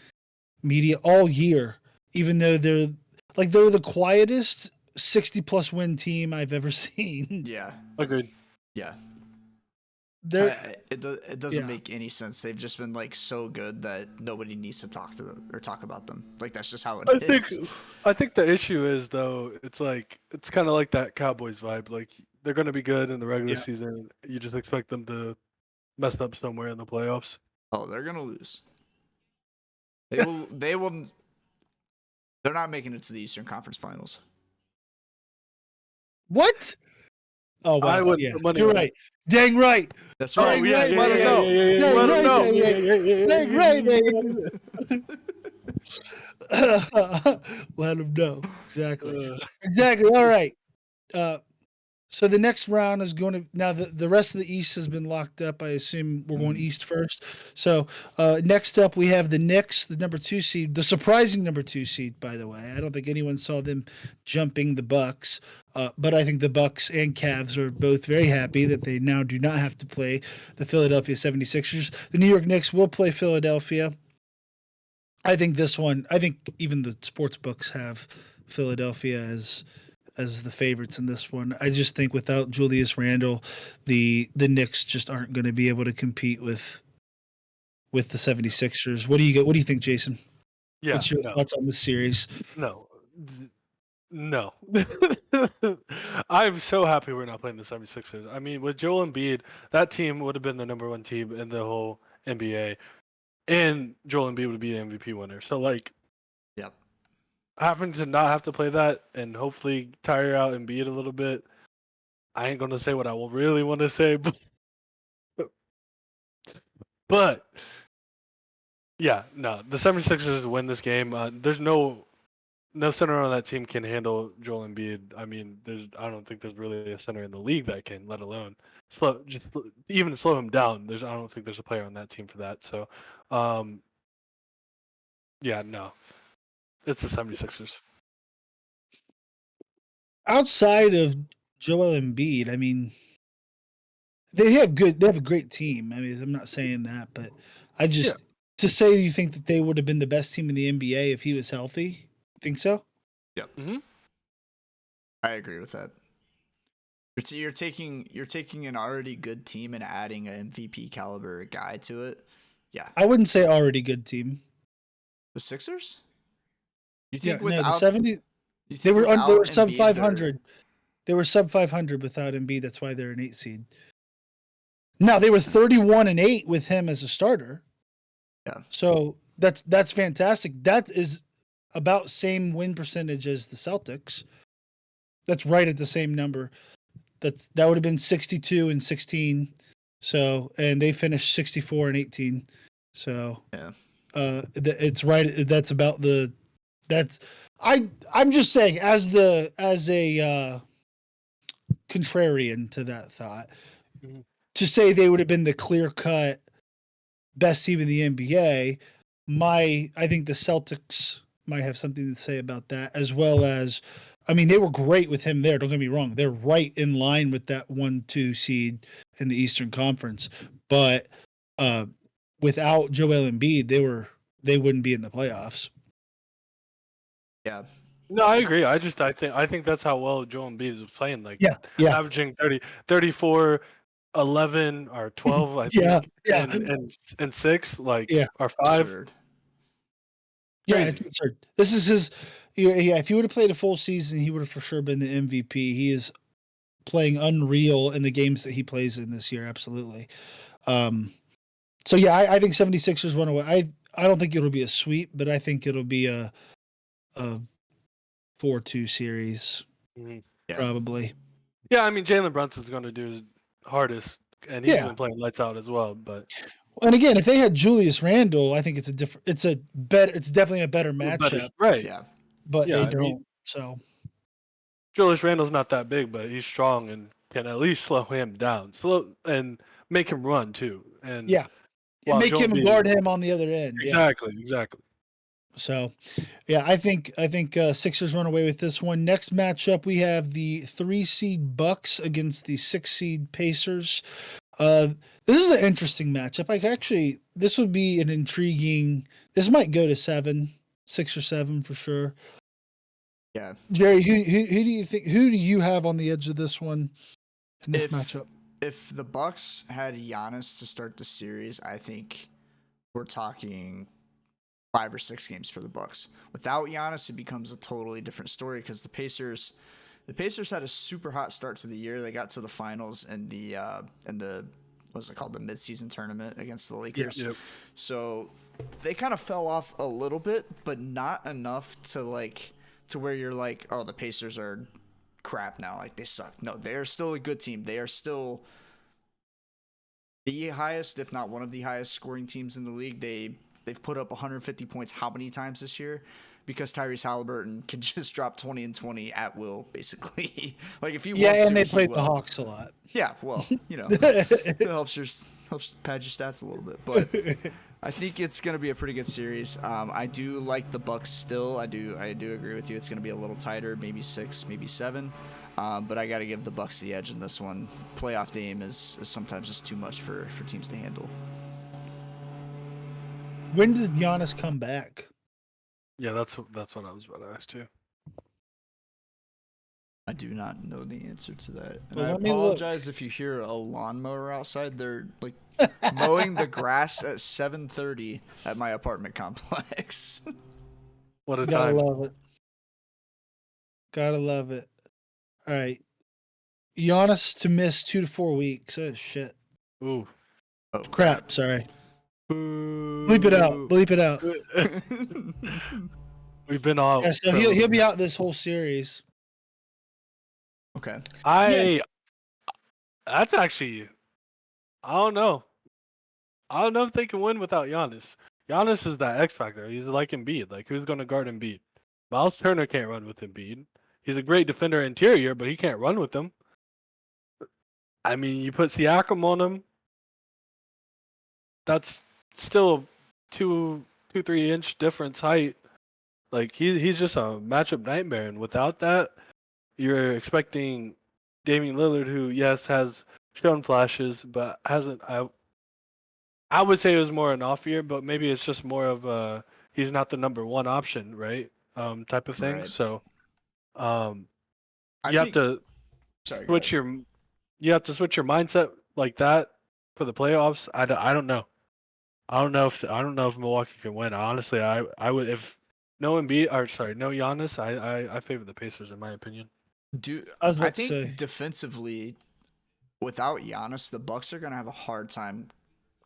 Speaker 1: media, all year. Even though they're the quietest 60+ win team I've ever seen.
Speaker 3: Yeah.
Speaker 2: Agreed.
Speaker 3: Yeah.
Speaker 1: They're
Speaker 3: It doesn't
Speaker 1: Yeah.
Speaker 3: make any sense. They've just been so good that nobody needs to talk to them or talk about them. That's just how it is.
Speaker 2: I think the issue is though, it's kind of like that Cowboys vibe. Like they're gonna be good in the regular
Speaker 1: Yeah.
Speaker 2: season. You just expect them to mess up somewhere in the playoffs.
Speaker 3: Oh, they're gonna lose. They will. They will. They're not making it to the Eastern Conference Finals.
Speaker 1: what? Oh wow!
Speaker 2: I wouldn't
Speaker 1: Yeah,
Speaker 2: put money
Speaker 1: you're
Speaker 2: on it.
Speaker 1: right. Dang right.
Speaker 3: That's
Speaker 1: Oh,
Speaker 3: right.
Speaker 1: yeah,
Speaker 2: let
Speaker 1: yeah,
Speaker 2: them
Speaker 1: yeah,
Speaker 2: know.
Speaker 1: yeah, yeah,
Speaker 2: Let them
Speaker 1: right,
Speaker 2: know.
Speaker 1: yeah, Dang right, baby. Let them know. Exactly. Exactly. All right. So the next round is going to now the rest of the East has been locked up. I assume we're going East first. So next up we have the Knicks, the number 2 seed, the surprising number 2 seed. By the way, I don't think anyone saw them jumping the Bucks, but I think the Bucks and Cavs are both very happy that they now do not have to play the Philadelphia 76ers. The New York Knicks will play Philadelphia. I think this one. I think even the sports books have Philadelphia as the favorites in this one. I just think without Julius Randle, the Knicks just aren't going to be able to compete with the 76ers. What do you get? What do you think, Jason?
Speaker 2: Yeah,
Speaker 1: What's your
Speaker 2: no,
Speaker 1: thoughts on this series?
Speaker 2: no, no. I'm so happy we're not playing the 76ers. I mean, with Joel Embiid, that team would have been the number 1 team in the whole NBA, and Joel Embiid would be the MVP winner. So like,
Speaker 3: Yep.
Speaker 2: having to not have to play that and hopefully tire out Embiid a little bit. I ain't gonna say what I will really want to say, but yeah, no, the 76ers win this game. There's no center on that team can handle Joel Embiid. I mean, I don't think there's really a center in the league that can, let alone even slow him down. I don't think there's a player on that team for that. So, um, yeah, no, it's the 76ers.
Speaker 1: Outside of Joel Embiid, I mean, they have good. They have a great team. I mean, I'm not saying that, but I just to say you think that they would have been the best team in the NBA if he was healthy. Think so?
Speaker 3: Yep.
Speaker 2: Mm-hmm.
Speaker 3: I agree with that. You're taking an already good team and adding an MVP caliber guy to it. Yeah.
Speaker 1: I wouldn't say already good team.
Speaker 3: The Sixers? You
Speaker 1: Yeah,
Speaker 3: think
Speaker 1: no, the
Speaker 3: without
Speaker 1: 70.
Speaker 3: you
Speaker 1: They
Speaker 3: think
Speaker 1: were they were
Speaker 3: without
Speaker 1: sub
Speaker 3: Embiid,
Speaker 1: 500. They were sub 500 without Embiid. That's why they're an 8 seed. Now they were 31-8 with him as a starter.
Speaker 3: Yeah.
Speaker 1: So that's fantastic. That is about same win percentage as the Celtics. That's right at the same number. That would have been 62-16. So and they finished 64-18. So
Speaker 3: Yeah.
Speaker 1: it's right. That's about the. That's I'm just saying as a contrarian to that thought
Speaker 2: Mm-hmm.
Speaker 1: to say they would have been the clear cut best team in the NBA. I think the Celtics might have something to say about that, as well as, I mean, they were great with him there. Don't get me wrong; they're right in line with that 1-2 seed in the Eastern Conference. But uh, without Joel Embiid, they wouldn't be in the playoffs.
Speaker 3: Yeah.
Speaker 2: No, I agree. I think that's how well Joel Embiid is playing. Like
Speaker 1: Yeah, yeah,
Speaker 2: averaging 34, 11 or 12, I
Speaker 1: yeah,
Speaker 2: think,
Speaker 1: yeah,
Speaker 2: and 6, like
Speaker 1: yeah,
Speaker 2: or 5.
Speaker 3: Absurd.
Speaker 1: yeah. It's
Speaker 2: Crazy.
Speaker 1: absurd. This is his. Yeah, if he would have played a full season, he would have for sure been the MVP. He is playing unreal in the games that he plays in this year. Absolutely. Um, so yeah, I think 76ers run away. I don't think it'll be a sweep, but I think it'll be a 4-2 series
Speaker 2: Mhm.
Speaker 3: Yeah.
Speaker 1: probably.
Speaker 2: Yeah, I mean Jalen Brunson's going to do his hardest, and he's
Speaker 1: Yeah.
Speaker 2: been playing lights out as well. But
Speaker 1: And again, if they had Julius Randle, I think it's definitely a better
Speaker 2: better,
Speaker 1: matchup,
Speaker 2: right?
Speaker 3: Yeah.
Speaker 1: but
Speaker 2: Yeah,
Speaker 1: they
Speaker 2: I mean
Speaker 1: don't. So
Speaker 2: Julius Randle's not that big, but he's strong and can at least slow him down, slow and make him run too. And
Speaker 1: yeah, and
Speaker 2: while
Speaker 1: make
Speaker 2: Joel
Speaker 1: him
Speaker 2: Embiid
Speaker 1: guard
Speaker 2: is
Speaker 1: him on the other end. Yeah.
Speaker 2: exactly.
Speaker 1: So yeah, I think Sixers run away with this one. Next matchup, we have the 3 seed Bucks against the 6 seed Pacers. Uh, this is an interesting matchup. This would be an intriguing. This might go to 7, 6 or 7 for sure.
Speaker 3: Yeah.
Speaker 1: Jerry, who do you think? Who do you have on the edge of this one in this
Speaker 3: If
Speaker 1: matchup?
Speaker 3: if the Bucks had Giannis to start the series, I think we're talking 5 or 6 games for the Bucks. Without Giannis, it becomes a totally different story because the Pacers had a super hot start to the year. They got to the finals and the what's it called, the midseason tournament against the Lakers.
Speaker 2: Yep.
Speaker 3: So they kind of fell off a little bit, but not enough to where you're like, oh, the Pacers are crap now, like they suck. No, they are still a good team. They are still the highest, if not one of the highest scoring teams in the league. They've put up 150 points how many times this year? because Tyrese Halliburton can just drop 20 and 20 at will, basically. Like if he
Speaker 1: Yeah,
Speaker 3: wants
Speaker 1: and
Speaker 3: to,
Speaker 1: they
Speaker 3: he
Speaker 1: played the
Speaker 3: will.
Speaker 1: Hawks a lot.
Speaker 3: Yeah, well, it helps pad your stats a little bit, but I think it's gonna be a pretty good series. I do like the Bucks still. I do agree with you. It's gonna be a little tighter, maybe 6, maybe 7. But I got to give the Bucks the edge in this one. Playoff game is sometimes just too much for teams to handle.
Speaker 1: When did Giannis come back?
Speaker 2: Yeah, that's what I was about to ask too.
Speaker 3: I do not know the answer to that. And
Speaker 1: Well,
Speaker 3: I
Speaker 1: let me look.
Speaker 3: apologize if you hear a lawnmower outside. They're like mowing the grass at 7:30 at my apartment complex.
Speaker 2: What a
Speaker 1: Gotta
Speaker 2: time!
Speaker 1: love it. Gotta love it. All right. Giannis to miss 2 to 4 weeks. Oh shit.
Speaker 2: Ooh.
Speaker 3: Oh
Speaker 1: Crap. Sorry.
Speaker 3: Boo.
Speaker 1: Bleep it out. Bleep it out.
Speaker 2: We've been out.
Speaker 1: Yeah, so
Speaker 2: for a
Speaker 1: he'll
Speaker 2: little
Speaker 1: be
Speaker 2: bit.
Speaker 1: out this whole series.
Speaker 3: Okay.
Speaker 2: That's actually, I don't know. I don't know if they can win without Giannis. Giannis is that X factor. He's like Embiid. Like who's going to guard Embiid? Miles Turner can't run with Embiid. He's a great defender interior, but he can't run with them. I mean, you put Siakam on him. That's still 3 inch difference height. Like he's just a matchup nightmare, and without that, you're expecting Damian Lillard, who yes has shown flashes, but hasn't. I would say it was more an off year, but maybe it's just more of a he's not the number one option, right? Type of thing.
Speaker 3: Right.
Speaker 2: So, um,
Speaker 3: I
Speaker 2: you have
Speaker 3: think.
Speaker 2: to
Speaker 3: Sorry. Go
Speaker 2: switch
Speaker 3: ahead.
Speaker 2: your mindset like that for the playoffs. I don't know. I don't know if Milwaukee can win. Honestly, I would if no Giannis. I favor the Pacers in my opinion.
Speaker 1: I was
Speaker 3: I
Speaker 1: about to
Speaker 3: think
Speaker 1: say.
Speaker 3: defensively, without Giannis, the Bucks are gonna have a hard time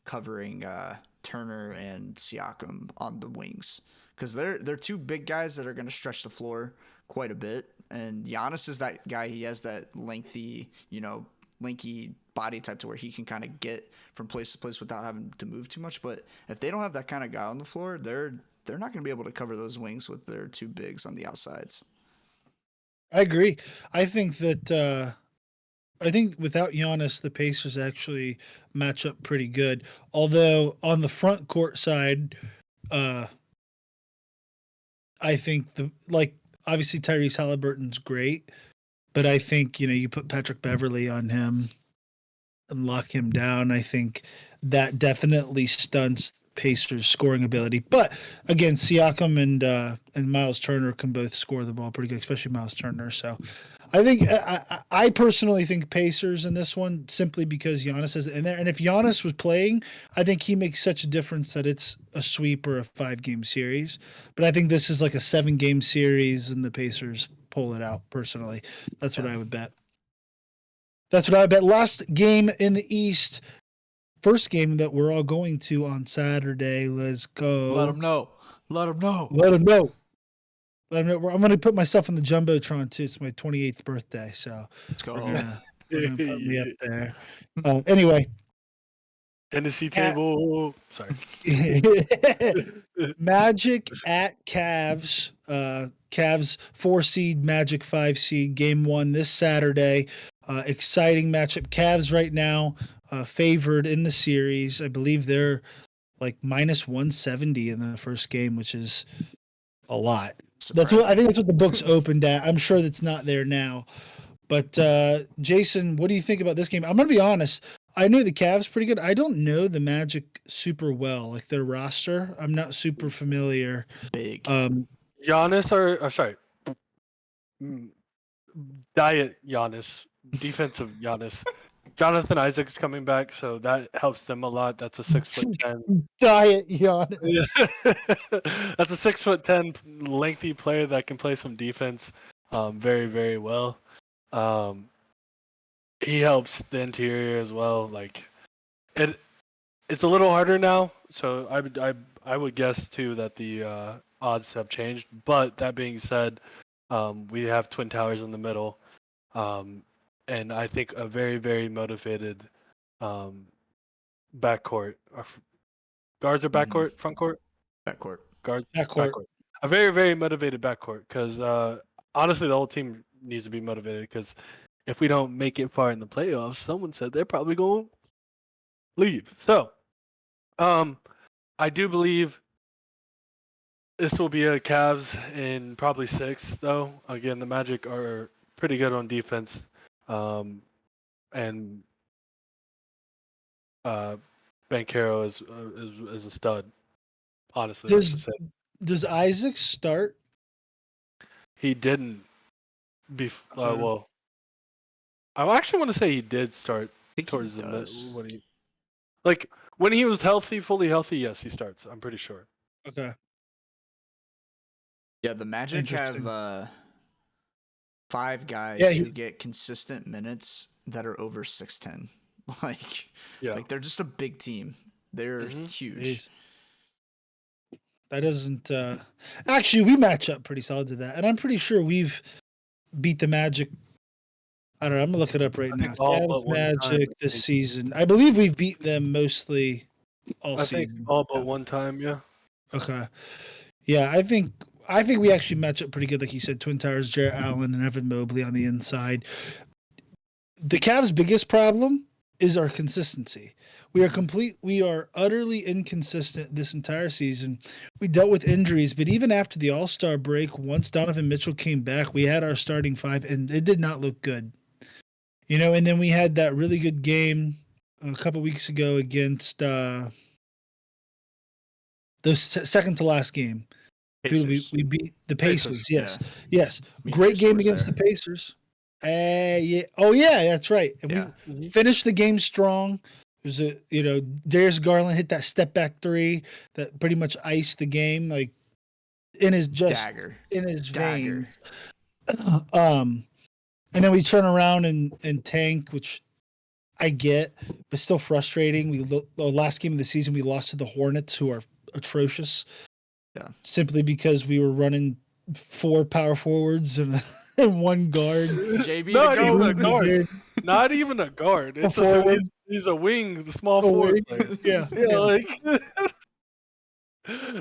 Speaker 3: covering Turner and Siakam on the wings because they're two big guys that are going to stretch the floor quite a bit. And Giannis is that guy. He has that lengthy, lanky body type to where he can kind of get from place to place without having to move too much. But if they don't have that kind of guy on the floor, they're not going to be able to cover those wings with their two bigs on the outsides.
Speaker 1: I agree. I think that without Giannis, the Pacers actually match up pretty good. Although on the front court side, uh, I think obviously Tyrese Halliburton's great, but I think you put Patrick Beverley on him and lock him down. I think that definitely stunts Pacers' scoring ability. But again, Siakam and Miles Turner can both score the ball pretty good, especially Miles Turner. So I think I personally think Pacers in this one simply because Giannis is in there. And if Giannis was playing, I think he makes such a difference that it's a sweep or a 5-game series. But I think this is like a 7-game series and the Pacers pull it out personally. That's what I would bet. That's what I bet. Last game in the East. First game that we're all going to on Saturday. Let's go.
Speaker 3: Let them know. Let them know.
Speaker 1: Let them know. I'm going to put myself on the Jumbotron too. It's my 28th birthday. So
Speaker 3: Let's go.
Speaker 1: we're gonna put me up there. Anyway.
Speaker 2: Tennessee table. Sorry.
Speaker 1: Magic at Cavs. Cavs 4 seed, Magic 5 seed. Game 1 this Saturday. Exciting matchup. Cavs right now favored in the series. I believe they're like minus 170 in the first game, which is a lot.
Speaker 3: Surprising.
Speaker 1: I think that's what the books opened at. I'm sure that's not there now. But Jason, what do you think about this game? I'm gonna be honest. I knew the Cavs pretty good. I don't know the Magic super well, like their roster. I'm not super familiar.
Speaker 3: Big.
Speaker 2: Giannis sorry. Diet Giannis, defensive Giannis. Jonathan Isaac's coming back, so that helps them a lot. That's a 6'10".
Speaker 1: Diet Giannis.
Speaker 2: That's a 6'10" lengthy player that can play some defense, very very well. He helps the interior as well. Like it's a little harder now, so I would guess too that the odds have changed. But that being said, we have Twin Towers in the middle. And I think a very, very motivated backcourt. Guards are backcourt, front court?
Speaker 3: Backcourt.
Speaker 2: Guards,
Speaker 1: Backcourt.
Speaker 2: backcourt. a very, very motivated backcourt because honestly, the whole team needs to be motivated because if we don't make it far in the playoffs, someone said they're probably going to leave. So, I do believe this will be a Cavs in probably 6, though. Again, the Magic are pretty good on defense, and Banchero is a stud. Honestly, that's just it.
Speaker 1: Does Isaac start?
Speaker 2: He didn't.
Speaker 1: Okay.
Speaker 2: Well, I actually want to say he did start
Speaker 3: I think
Speaker 2: towards
Speaker 3: he
Speaker 2: the
Speaker 3: does.
Speaker 2: middle. When he was healthy, fully healthy, yes, he starts. I'm pretty sure.
Speaker 1: Okay.
Speaker 3: Yeah, the Magic have
Speaker 1: Interesting.
Speaker 3: 5 guys
Speaker 1: Yeah,
Speaker 3: who get consistent minutes that are over 6'10". Like,
Speaker 2: Yeah.
Speaker 3: like they're just a big team. They're huge.
Speaker 1: that doesn't. Actually, we match up pretty solid to that, and I'm pretty sure we've beat the Magic. I don't know. I'm gonna look it up right
Speaker 2: I
Speaker 1: now.
Speaker 2: think all
Speaker 1: Cavs
Speaker 2: but one time.
Speaker 1: Magic this season. I believe we've beat them mostly all
Speaker 2: I think
Speaker 1: season.
Speaker 2: all but
Speaker 3: Yeah.
Speaker 2: one time, yeah.
Speaker 1: Okay. Yeah, I think we actually match up pretty good, like you said. Twin Towers, Jarrett Allen, and Evan Mobley on the inside. The Cavs' biggest problem is our consistency. We are utterly inconsistent this entire season. We dealt with injuries, but even after the All-Star break, once Donovan Mitchell came back, we had our starting 5 and it did not look good. And then we had that really good game a couple weeks ago against the second to last game. Dude,
Speaker 3: Pacers.
Speaker 1: we beat the
Speaker 2: Pacers.
Speaker 1: Pacers. Yes.
Speaker 3: Yeah.
Speaker 1: Yes.
Speaker 3: Me and
Speaker 1: Great
Speaker 3: Tristan
Speaker 1: game
Speaker 3: was
Speaker 1: against the
Speaker 3: there.
Speaker 1: Pacers. Yeah. Oh yeah, that's right. And
Speaker 3: Yeah.
Speaker 1: we finished the game strong. There's Darius Garland hit that step back 3 that pretty much iced the game, like in his
Speaker 3: Dagger.
Speaker 1: veins. And then we turn around and tank, which I get, but still frustrating. The last game of the season we lost to the Hornets, who are atrocious.
Speaker 3: Yeah.
Speaker 1: Simply because we were running 4 power forwards and and 1 guard.
Speaker 3: JB
Speaker 2: Not
Speaker 3: to
Speaker 2: even a
Speaker 3: goat.
Speaker 2: guard. Not even a guard.
Speaker 1: A
Speaker 2: It's
Speaker 1: forward.
Speaker 2: he's a wing, the small
Speaker 1: A
Speaker 2: forward
Speaker 1: wing.
Speaker 2: player.
Speaker 1: Yeah.
Speaker 2: Yeah, like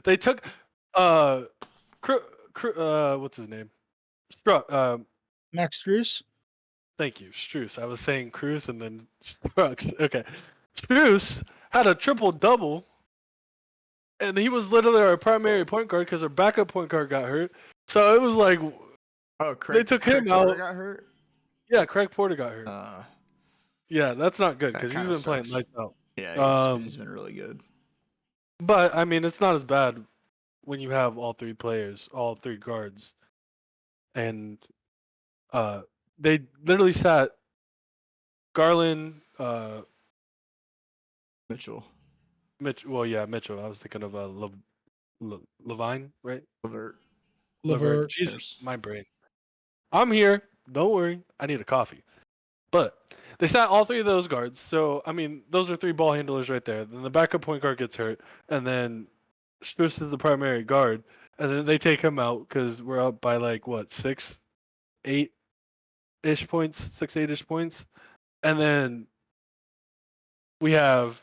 Speaker 2: they took what's his name?
Speaker 1: Max Strus.
Speaker 2: Thank you, Struess. I was saying Cruz and then Struck. Okay. Struess had a triple double, and he was literally our primary point guard because our backup point guard got hurt. So it was like
Speaker 3: Craig,
Speaker 2: they took
Speaker 3: Craig
Speaker 2: him
Speaker 3: Porter
Speaker 2: out.
Speaker 3: got hurt?
Speaker 2: Yeah, Craig Porter got hurt. Yeah, that's not good
Speaker 3: That
Speaker 2: because he's
Speaker 3: kind of
Speaker 2: been playing
Speaker 3: sucks.
Speaker 2: lights out.
Speaker 3: Yeah, he's been really good.
Speaker 2: But I mean, it's not as bad when you have all 3 players, all 3 guards, and they literally sat Garland,
Speaker 3: Mitchell.
Speaker 2: Well, yeah, Mitchell. I was thinking of Levine, right?
Speaker 1: Levert.
Speaker 2: Jesus, my brain. I'm here. Don't worry. I need a coffee. But they sat all 3 of those guards. So I mean, those are 3 ball handlers right there. Then the backup point guard gets hurt, and then Struess is the primary guard, and then they take him out because we're up by like what 6, 8-ish points, 6, 8-ish points, and then we have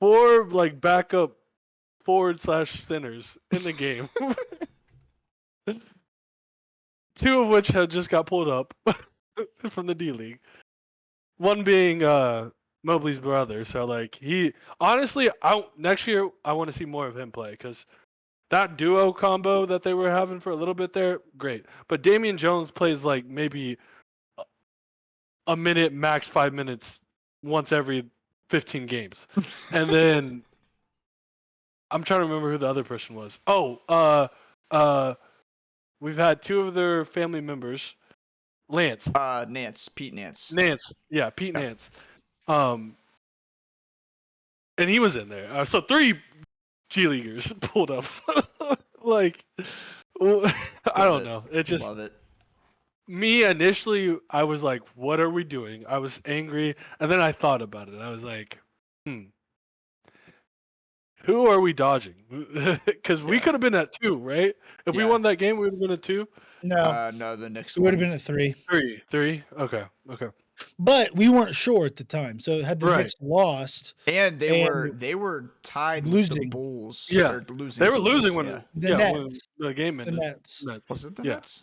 Speaker 2: 4 like backup forward/centers in the game. 2 of which had just got pulled up from the D League. One being Mobley's brother. So like he honestly, next year I want to see more of him play because that duo combo that they were having for a little bit there, great. But Damian Jones plays like maybe a minute, max 5 minutes, once every 15 games, and then I'm trying to remember who the other person was. We've had 2 of their family members. Lance.
Speaker 3: Pete Nance.
Speaker 2: Yeah, Pete Nance. And he was in there. So 3 G Leaguers pulled up. Like, I don't know. It just
Speaker 3: Love it.
Speaker 2: Me initially, I was like, "What are we doing?" I was angry, and then I thought about it. I was like, who are we dodging? Because we could have been at 2, right? If we won that game, we would have been at 2.
Speaker 1: No.
Speaker 3: No, the Knicks
Speaker 1: It would have
Speaker 3: won.
Speaker 1: been at 3.
Speaker 2: 3. Okay.
Speaker 1: but we weren't sure at the time. So had the
Speaker 2: Right.
Speaker 1: Knicks lost
Speaker 3: And they
Speaker 1: and
Speaker 3: were tied with the
Speaker 1: losing.
Speaker 3: Bulls.
Speaker 2: Yeah.
Speaker 3: Or losing
Speaker 2: They
Speaker 3: to
Speaker 2: were
Speaker 3: the
Speaker 2: losing
Speaker 3: Bulls,
Speaker 2: when
Speaker 3: yeah.
Speaker 1: the
Speaker 2: when
Speaker 1: Nets,
Speaker 2: the game
Speaker 1: the
Speaker 2: ended.
Speaker 1: Nets.
Speaker 3: Was it the
Speaker 2: Yeah.
Speaker 3: Nets?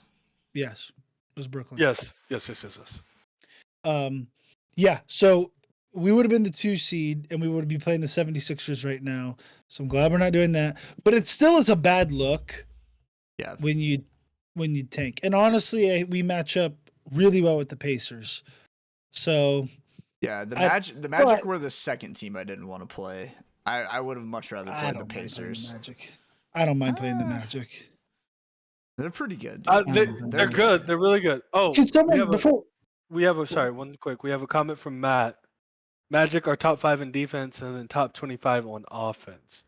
Speaker 1: Yes, it was Brooklyn.
Speaker 2: Yes.
Speaker 1: Yeah, so we would have been the 2 seed and we would be playing the 76ers right now. So I'm glad we're not doing that. But it still is a bad look
Speaker 3: Yeah.
Speaker 1: when you tank. And honestly, we match up really well with the Pacers. So
Speaker 3: Yeah, the
Speaker 1: I
Speaker 3: Magic were the second team I didn't want to play. I would have much rather
Speaker 1: I
Speaker 3: played the
Speaker 1: don't mind playing the
Speaker 3: Pacers.
Speaker 1: Magic. I don't mind playing the
Speaker 3: Ah,
Speaker 1: Magic.
Speaker 3: they're pretty good, dude.
Speaker 2: They're good. They're really good. Oh,
Speaker 1: Can someone before
Speaker 2: we have a comment from Matt. Magic are top 5 in defense and then top 25 on offense.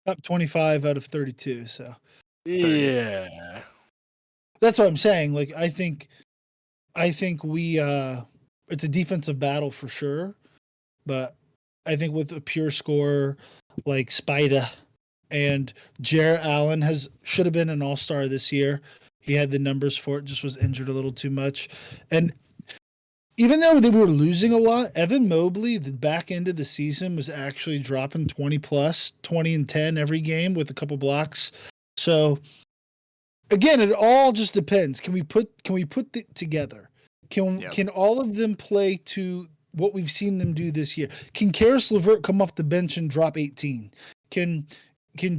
Speaker 1: top 25 out of 32, so
Speaker 3: 30.
Speaker 2: Yeah.
Speaker 1: that's what I'm saying. Like I think we it's a defensive battle for sure, but I think with a pure scorer like Spida and Jarrett Allen should have been an all-star this year. He had the numbers for it, just was injured a little too much. And even though they were losing a lot, Evan Mobley, the back end of the season, was actually dropping 20 plus, 20 and 10 every game with a couple blocks. So again, it all just depends. Can we put it together? Can all of them play to what we've seen them do this year? Can Karis LeVert come off the bench and drop 18? Can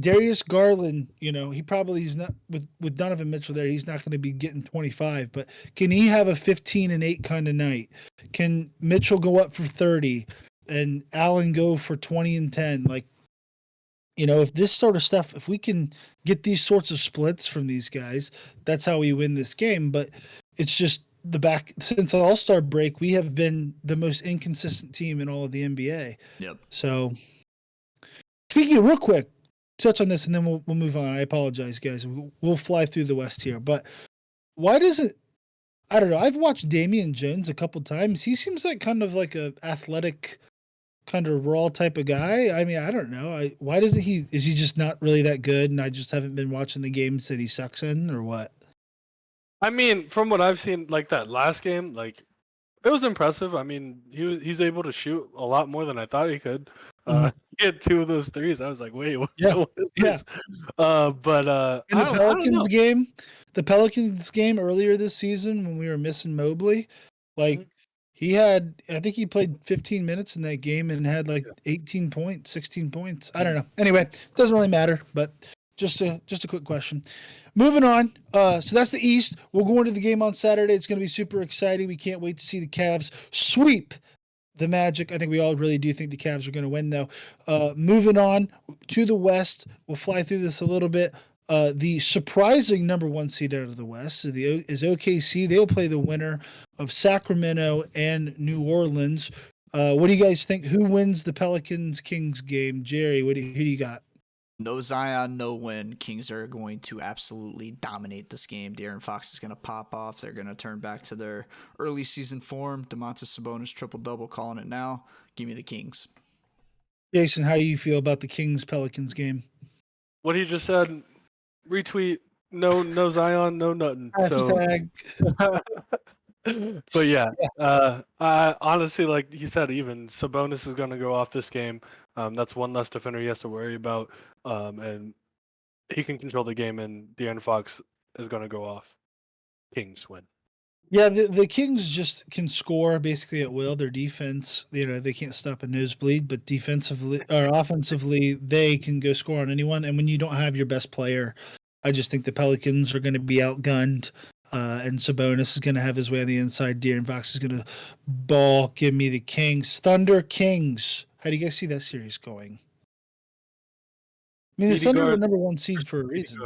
Speaker 1: Darius Garland, he probably is not with Donovan Mitchell there, he's not going to be getting 25, but can he have a 15 and 8 kind of night? Can Mitchell go up for 30 and Allen go for 20 and 10? Like, if this sort of stuff, if we can get these sorts of splits from these guys, that's how we win this game. But it's just since the All-Star break, we have been the most inconsistent team in all of the NBA.
Speaker 3: Yep.
Speaker 1: So speaking of real quick, touch on this and then we'll move on. I apologize, guys. We'll fly through the West here. But why does it, I don't know. I've watched Damian Jones a couple times. He seems like kind of like a athletic, kind of raw type of guy. I mean, I don't know. Why doesn't he? Is he just not really that good? And I just haven't been watching the games that he sucks in, or what?
Speaker 2: I mean, from what I've seen, like that last game, like it was impressive. I mean, he's able to shoot a lot more than I thought he could. He had 2 of those threes. I was like, wait, what is this? But
Speaker 1: in the
Speaker 2: Pelicans
Speaker 1: game, earlier this season when we were missing Mobley, like he had, I think he played 15 minutes in that game and had like 18 points, 16 points. I don't know. Anyway, doesn't really matter, but just a quick question. Moving on. So that's the East. We'll go into the game on Saturday. It's going to be super exciting. We can't wait to see the Cavs sweep the Magic. I think we all really do think the Cavs are going to win, though. Moving on to the West. We'll fly through this a little bit. The surprising number 1 seed out of the West is OKC. They'll play the winner of Sacramento and New Orleans. What do you guys think? Who wins the Pelicans-Kings game? Jerry, who do you got?
Speaker 3: No Zion, no win. Kings are going to absolutely dominate this game. De'Aaron Fox is going to pop off. They're going to turn back to their early season form. Domantas Sabonis triple-double, calling it now. Give me the Kings.
Speaker 1: Jason, how do you feel about the Kings-Pelicans game?
Speaker 2: What he just said, retweet, no Zion, no nothing.
Speaker 1: Hashtag.
Speaker 2: But yeah, I honestly, like he said, even Sabonis is going to go off this game. That's one less defender he has to worry about, and he can control the game. And De'Aaron Fox is going to go off. Kings win.
Speaker 1: Yeah, the Kings just can score basically at will. Their defense, they can't stop a nosebleed, but defensively or offensively, they can go score on anyone. And when you don't have your best player, I just think the Pelicans are going to be outgunned. And Sabonis is going to have his way on the inside. De'Aaron Fox is going to ball. Give me the Kings. Thunder Kings. How do you guys see that series going? I mean, the Thunder are number 1 seed for a reason.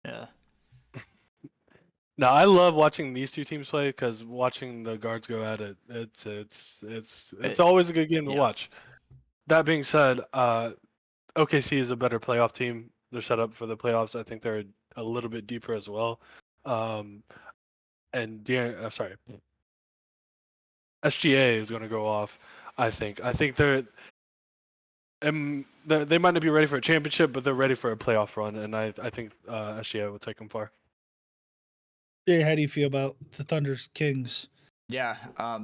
Speaker 3: Yeah.
Speaker 2: No, I love watching these 2 teams play because watching the guards go at it, it's always a good game to watch. That being said, OKC is a better playoff team. They're set up for the playoffs. I think they're a little bit deeper as well. And SGA is going to go off. I think they might not be ready for a championship, but they're ready for a playoff run, and I think SGA will take them far.
Speaker 1: Jay, how do you feel about the Thunder's Kings?
Speaker 3: Yeah,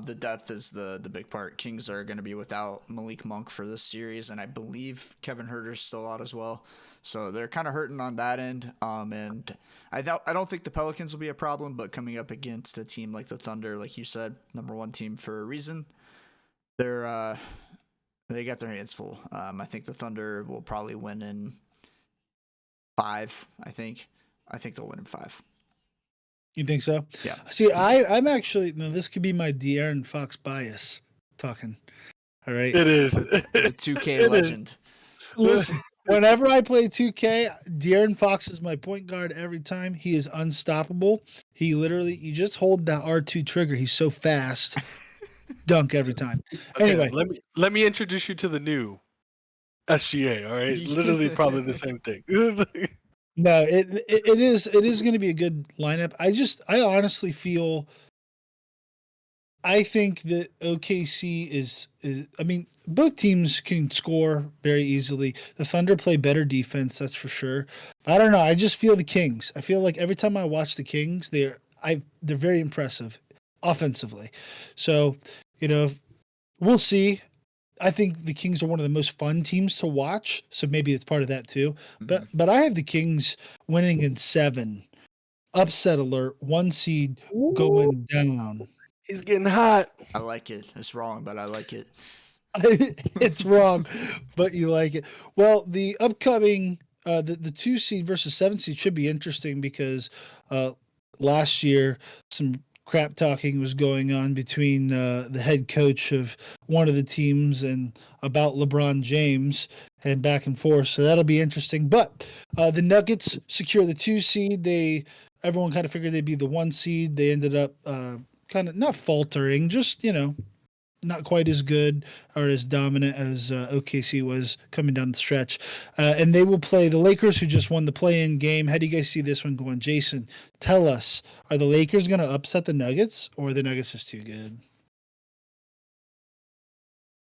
Speaker 3: the depth is the big part. Kings are going to be without Malik Monk for this series, and I believe Kevin Herter's still out as well. So they're kind of hurting on that end. And I don't think the Pelicans will be a problem, but coming up against a team like the Thunder, like you said, number one team for a reason, they're they got their hands full. I think the Thunder will probably win in 5. I think they'll win in 5.
Speaker 1: You think so?
Speaker 3: Yeah.
Speaker 1: See, I'm actually now this could be my De'Aaron Fox bias talking. All right.
Speaker 2: It is.
Speaker 3: The 2K
Speaker 2: It is.
Speaker 3: legend.
Speaker 1: Listen, whenever I play 2K, De'Aaron Fox is my point guard every time. He is unstoppable. He literally, you just hold that R2 trigger. He's so fast. Dunk every time.
Speaker 2: Okay,
Speaker 1: Anyway,
Speaker 2: let me introduce you to the new SGA. All right, literally probably the same thing.
Speaker 1: no, it is going to be a good lineup. I honestly feel I think that OKC is I mean, both teams can score very easily. The Thunder play better defense, that's for sure. I don't know. I just feel the Kings. I feel like every time I watch the Kings, they're very impressive offensively. So, we'll see. I think the Kings are one of the most fun teams to watch, so maybe it's part of that too. But I have the Kings winning in 7. Upset alert, 1 seed going down.
Speaker 2: He's getting hot.
Speaker 3: I like it. It's wrong, but I like it.
Speaker 1: It's wrong, but you like it. Well, the upcoming the 2 seed versus 7 seed should be interesting because uh last year some crap talking was going on between the head coach of one of the teams and about LeBron James and back and forth. So that'll be interesting. But the Nuggets secure the 2 seed. Everyone kind of figured they'd be the 1 seed. They ended up kind of not faltering, just not quite as good or as dominant as OKC was coming down the stretch. And they will play the Lakers, who just won the play-in game. How do you guys see this one going? Jason, tell us, are the Lakers going to upset the Nuggets, or are the Nuggets just too good?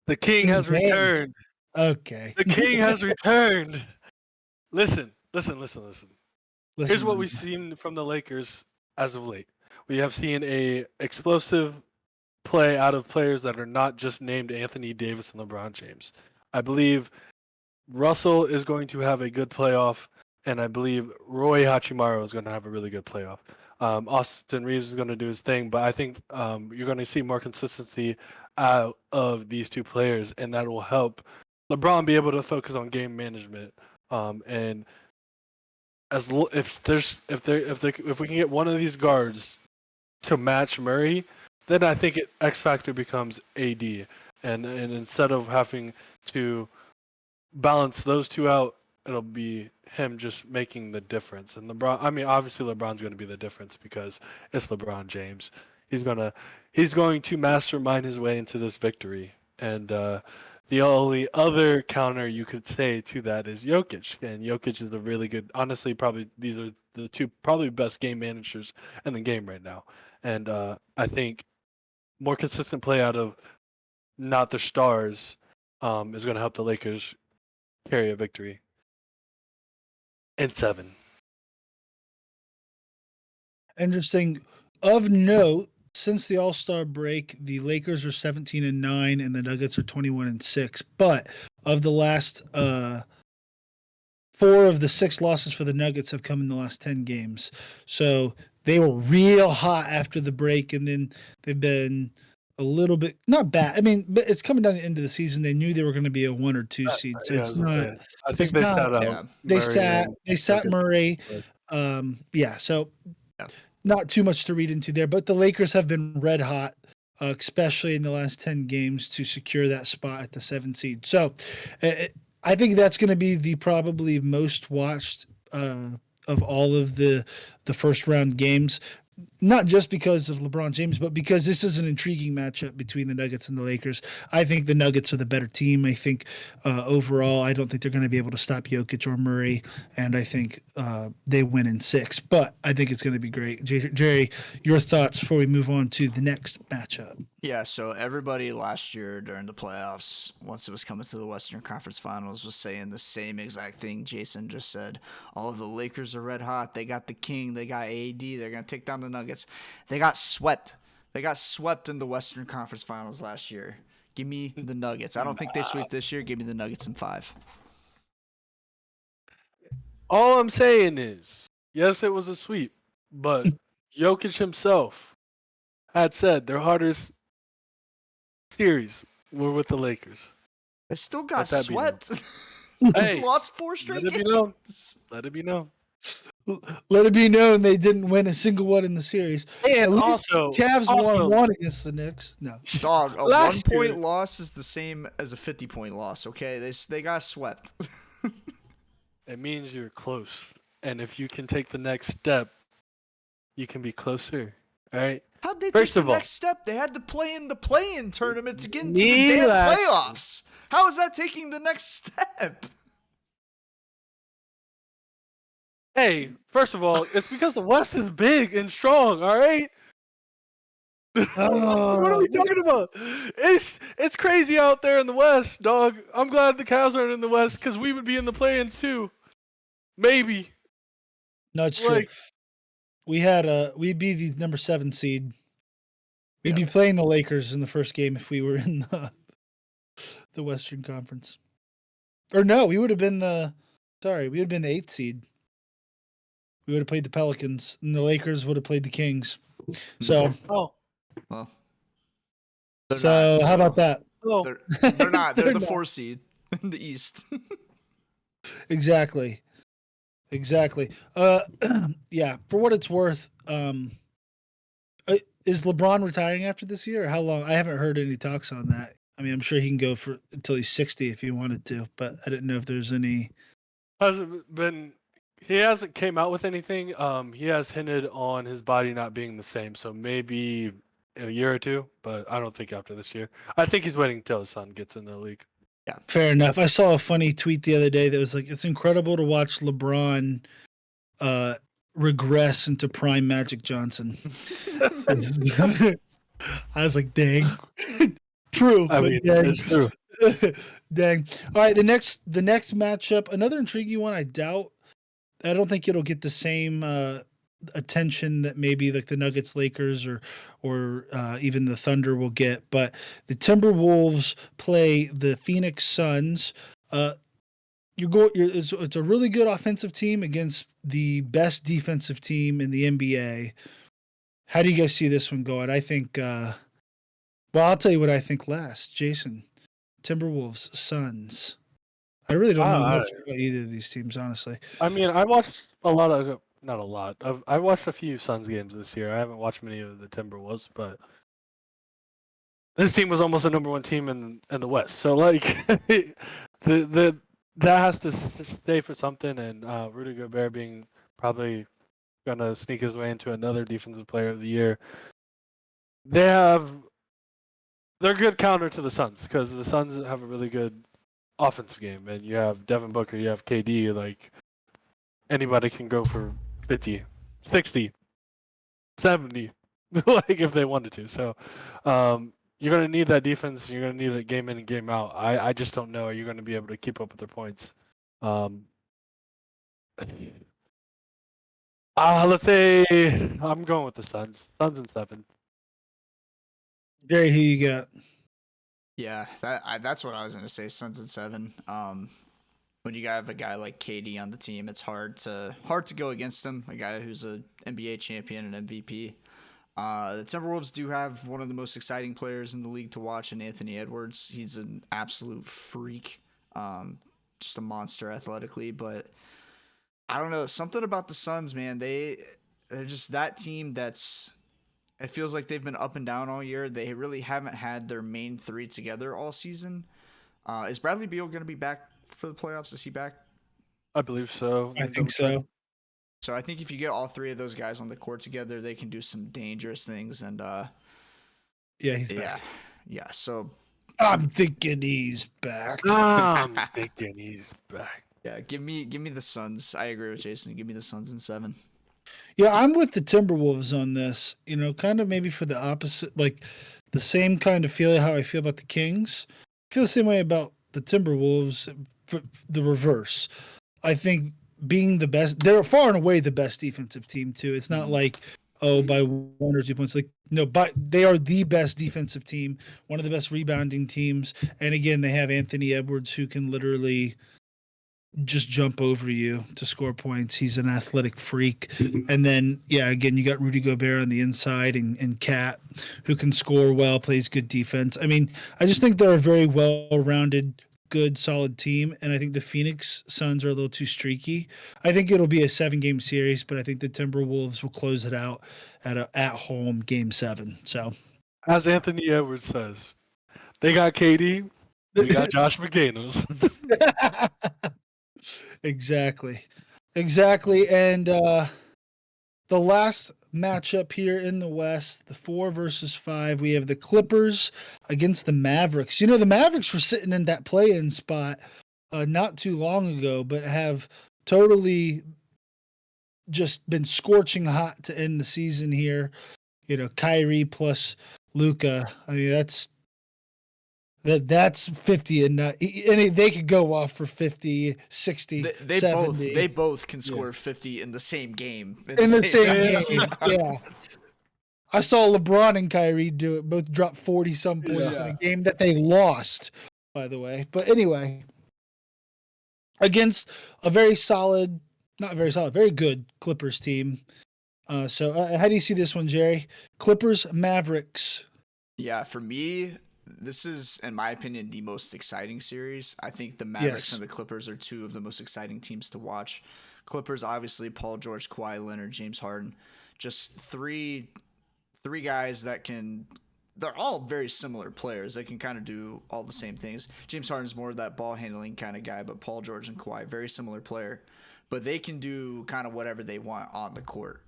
Speaker 2: The king has returned.
Speaker 1: Okay.
Speaker 2: The king has returned. Listen. Here's what
Speaker 1: Listen,
Speaker 2: we've seen from the Lakers as of late. We have seen a explosive play out of players that are not just named Anthony Davis and LeBron James. I believe Russell is going to have a good playoff, and I believe Roy Hachimaru is going to have a really good playoff. Austin Reeves is going to do his thing, but I think you're going to see more consistency out of these two players, and that will help LeBron be able to focus on game management. And if we can get one of these guards to match Murray, then I think X factor becomes AD, and instead of having to balance those two out, it'll be him just making the difference. And LeBron, I mean, obviously LeBron's going to be the difference because it's LeBron James. He's going to mastermind his way into this victory. And the only other counter you could say to that is Jokic. And Jokic is a really good, honestly, probably these are the two probably best game managers in the game right now. And I think more consistent play out of not the stars is going to help the Lakers carry a victory in 7.
Speaker 1: interesting. Of note, since the All-Star break, the Lakers are 17-9 and the Nuggets are 21-6. But of the last 4 of the 6 losses for the Nuggets have come in the last 10 games. So they were real hot after the break, and then they've been a little bit not bad. I mean, but it's coming down to the end of the season. They knew they were going to be a 1 or 2 seed, so
Speaker 2: Yeah, I
Speaker 1: it's
Speaker 2: was gonna
Speaker 1: not.
Speaker 2: say. I think
Speaker 1: It's
Speaker 2: they
Speaker 1: not.
Speaker 2: sat out
Speaker 3: Yeah.
Speaker 1: They
Speaker 2: Murray and
Speaker 1: sat
Speaker 2: Jokic.
Speaker 1: Murray. Yeah, so
Speaker 3: Yeah.
Speaker 1: not too much to read into there. But the Lakers have been red hot, especially in the last 10 games, to secure that spot at the 7 seed. So I think that's going to be the probably most watched of all of the first round games. Not just because of LeBron James, but because this is an intriguing matchup between the Nuggets and the Lakers. I think the Nuggets are the better team. I think overall, I don't think they're going to be able to stop Jokic or Murray, and I think they win in 6. But I think it's going to be great. Jerry, your thoughts before we move on to the next matchup?
Speaker 3: Yeah, so everybody last year during the playoffs, once it was coming to the Western Conference Finals, was saying the same exact thing Jason just said. Oh, the Lakers are red hot. They got the king. They got AD. They're going to take down the Nuggets. They got swept They got swept in the Western Conference Finals last year. Give me the Nuggets. I don't think they sweep this year. Give me the Nuggets in 5.
Speaker 2: All I'm saying is, yes, it was a sweep, but Jokic himself had said their hardest series were with the Lakers.
Speaker 3: They still got
Speaker 2: Let that be known.
Speaker 3: swept.
Speaker 2: Hey,
Speaker 3: Lost 4 straight
Speaker 2: let it be known.
Speaker 3: games.
Speaker 2: Let it be known.
Speaker 1: Let it be known they didn't win a single one in the series.
Speaker 2: And
Speaker 1: At least
Speaker 2: also,
Speaker 1: Cavs won one against the Knicks. No.
Speaker 3: Dog, a
Speaker 2: Last
Speaker 3: 1-point
Speaker 2: year-
Speaker 3: loss is the same as a 50-point loss, okay? They got swept.
Speaker 2: it means you're close. And if you can take the next step, you can be closer. All right?
Speaker 3: How'd they
Speaker 2: First
Speaker 3: take the
Speaker 2: of all-
Speaker 3: next step? They had to play in the play-in tournament to get into the damn playoffs. How is that taking the next step?
Speaker 2: Hey, first of all, it's because the West is big and strong, all right? What are we talking about? It's crazy out there in the West, dog. I'm glad the Cavs aren't in the West because we would be in the play-ins too. Maybe.
Speaker 1: No, it's true. We'd be the number 7 seed. We'd be playing the Lakers in the first game if we were in the Western Conference. Or no, we would have been the 8th seed. We would have played the Pelicans, and the Lakers would have played the Kings. So,
Speaker 2: Oh,
Speaker 3: Well,
Speaker 1: how about that?
Speaker 2: oh.
Speaker 3: they're not. They're
Speaker 1: They're
Speaker 3: the
Speaker 1: not.
Speaker 3: 4 seed in the East.
Speaker 1: Exactly. Yeah. For what it's worth, is LeBron retiring after this year? Or how long? I haven't heard any talks on that. I mean, I'm sure he can go for until he's 60 if he wanted to, but I didn't know if there's any.
Speaker 2: Hasn't been. He hasn't came out with anything. He has hinted on his body not being the same, so maybe a year or two, but I don't think after this year. I think he's waiting until his son gets in the league.
Speaker 1: Fair enough. I saw a funny tweet the other day that was like, "It's incredible to watch LeBron regress into prime Magic Johnson." I was like, "Dang, true."
Speaker 2: I
Speaker 1: but
Speaker 2: mean,
Speaker 1: dang.
Speaker 2: it's true.
Speaker 1: Dang. All right, the next matchup, another intriguing one. I don't think it'll get the same attention that maybe like the Nuggets, Lakers, or even the Thunder will get. But the Timberwolves play the Phoenix Suns. It's a really good offensive team against the best defensive team in the NBA. How do you guys see this one going? I think. Well, I'll tell you what I think last. Jason, Timberwolves, Suns. I really don't know much about either of these teams, honestly.
Speaker 2: I mean, I watched not a lot. I watched a few Suns games this year. I haven't watched many of the Timberwolves, but this team was almost the number 1 team in the West. So like, that has to stay for something. And Rudy Gobert being probably gonna sneak his way into another Defensive Player of the Year. They're a good counter to the Suns because the Suns have a really good offensive game, and you have Devin Booker, you have KD. Like, anybody can go for 50, 60, 70, like if they wanted to. So you're going to need that defense. You're going to need it game in and game out. I just don't know. Are you going to be able to keep up with their points? Let's say I'm going with the Suns. Suns in 7.
Speaker 1: Jerry, who you got?
Speaker 3: Yeah, that's what I was gonna say. Suns and 7. When you have a guy like KD on the team, it's hard to go against him. A guy who's a NBA champion and MVP. The Timberwolves do have one of the most exciting players in the league to watch in Anthony Edwards. He's an absolute freak, just a monster athletically. But I don't know, something about the Suns, man. They're just that team that's. It feels like they've been up and down all year. They really haven't had their main 3 together all season. Is Bradley Beal going to be back for the playoffs? Is he back?
Speaker 2: I believe so.
Speaker 1: I think so.
Speaker 3: So I think if you get all 3 of those guys on the court together, they can do some dangerous things. And
Speaker 1: yeah, he's back.
Speaker 3: Yeah. So
Speaker 1: I'm thinking he's back.
Speaker 2: I'm thinking he's back.
Speaker 3: Yeah, give me the Suns. I agree with Jason. Give me the Suns in 7.
Speaker 1: Yeah, I'm with the Timberwolves on this. You know, kind of maybe for the opposite, like the same kind of feeling how I feel about the Kings. I feel the same way about the Timberwolves. For the reverse, I think being the best, they're far and away the best defensive team too. It's not like, by 1 or 2 points. Like, no, but they are the best defensive team, one of the best rebounding teams. And again, they have Anthony Edwards, who can literally just jump over you to score points. He's an athletic freak. And then, yeah, again, you got Rudy Gobert on the inside and Cat, who can score well, plays good defense. I mean, I just think they're a very well-rounded, good, solid team. And I think the Phoenix Suns are a little too streaky. I think it'll be a 7-game series, but I think the Timberwolves will close it out at a at-home Game 7. So,
Speaker 2: As Anthony Edwards says, they got KD, we got Josh McDaniels.
Speaker 1: Exactly. And the last matchup here in the West, the 4 versus 5, we have the Clippers against the Mavericks. You know, the Mavericks were sitting in that play-in spot not too long ago, but have totally just been scorching hot to end the season here. You know, Kyrie plus Luka. I mean, that's 50 and they could go off for 50, 60,
Speaker 3: They
Speaker 1: 70.
Speaker 3: They both can score 50 in the same game.
Speaker 1: In the same game. Yeah. I saw LeBron and Kyrie do it. Both drop 40 some points in a game that they lost, by the way. But anyway, against a very good Clippers team. So how do you see this one, Jerry? Clippers, Mavericks.
Speaker 3: Yeah, for me, this is, in my opinion, the most exciting series. I think the Mavericks and the Clippers are two of the most exciting teams to watch. Clippers, obviously, Paul George, Kawhi Leonard, James Harden. Just three guys that can – they're all very similar players. They can kind of do all the same things. James Harden's more of that ball-handling kind of guy, but Paul George and Kawhi, very similar player. But they can do kind of whatever they want on the court.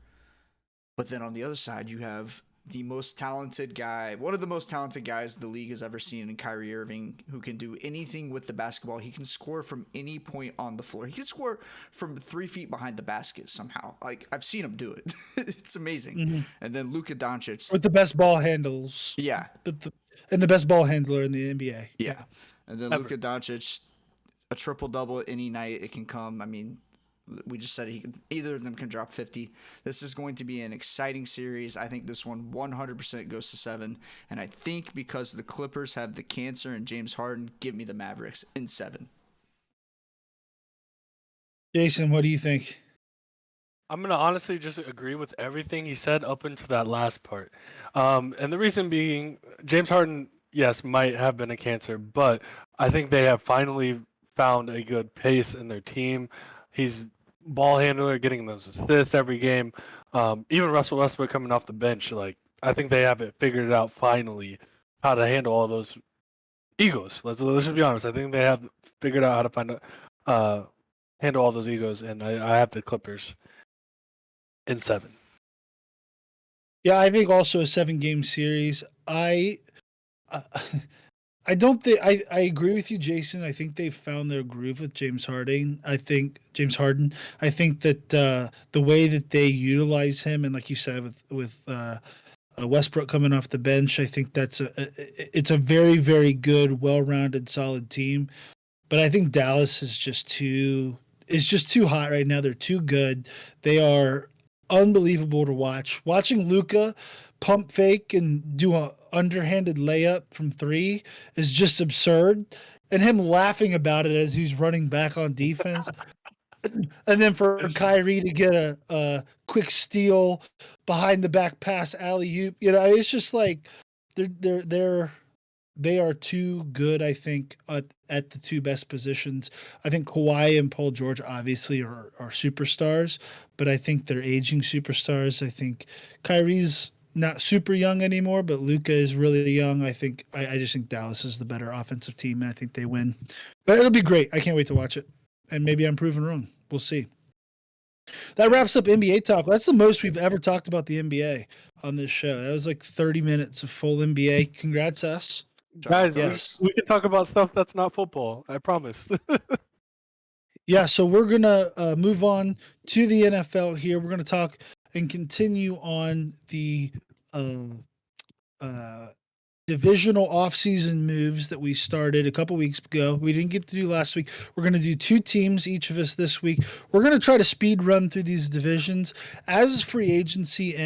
Speaker 3: But then on the other side, you have the most talented guy, one of the most talented guys the league has ever seen in Kyrie Irving, who can do anything with the basketball. He can score from any point on the floor. He can score from 3 feet behind the basket somehow. Like, I've seen him do it. It's amazing. Mm-hmm. And then Luka Doncic.
Speaker 1: With the best ball handles.
Speaker 3: Yeah.
Speaker 1: And the best ball handler in the NBA.
Speaker 3: Yeah. And then Luka Doncic, a triple-double any night it can come. I mean, we just said either of them can drop 50. This is going to be an exciting series. I think this one 100% goes to 7. And I think because the Clippers have the cancer and James Harden, give me the Mavericks in 7.
Speaker 1: Jason, what do you think?
Speaker 2: I'm going to honestly just agree with everything he said up until that last part. And the reason being, James Harden, yes, might have been a cancer, but I think they have finally found a good pace in their team. He's ball handler, getting those assists every game. Even Russell Westbrook coming off the bench, like, I think they have it figured out finally how to handle all those egos. Let's just be honest. I think they have figured out how to handle all those egos, and I have the Clippers in 7.
Speaker 1: Yeah, I think also a 7-game series. I don't think I agree with you, Jason. I think they've found their groove with James Harden. I think that the way that they utilize him, and like you said, with Westbrook coming off the bench, I think it's a very, very good, well-rounded, solid team. But I think Dallas is just too hot right now. They're too good. They are unbelievable to watch. Watching Luka pump fake and do a underhanded layup from 3 is just absurd. And him laughing about it as he's running back on defense. And then for Kyrie to get a quick steal behind the back pass alley-oop, it's just like they are too good, I think, at the 2 best positions. I think Kawhi and Paul George obviously are superstars, but I think they're aging superstars. I think Kyrie's not super young anymore, but Luka is really young. I just think Dallas is the better offensive team, and I think they win. But it'll be great. I can't wait to watch it. And maybe I'm proven wrong. We'll see. That wraps up NBA talk. That's the most we've ever talked about the NBA on this show. That was like 30 minutes of full NBA. Congrats, us.
Speaker 2: Guys, yes. we can talk about stuff that's not football. I promise.
Speaker 1: Yeah, so we're going to move on to the NFL here. We're going to talk and continue on the divisional offseason moves that we started a couple weeks ago. We didn't get to do last week. We're going to do 2 teams, each of us this week. We're going to try to speed run through these divisions as free agency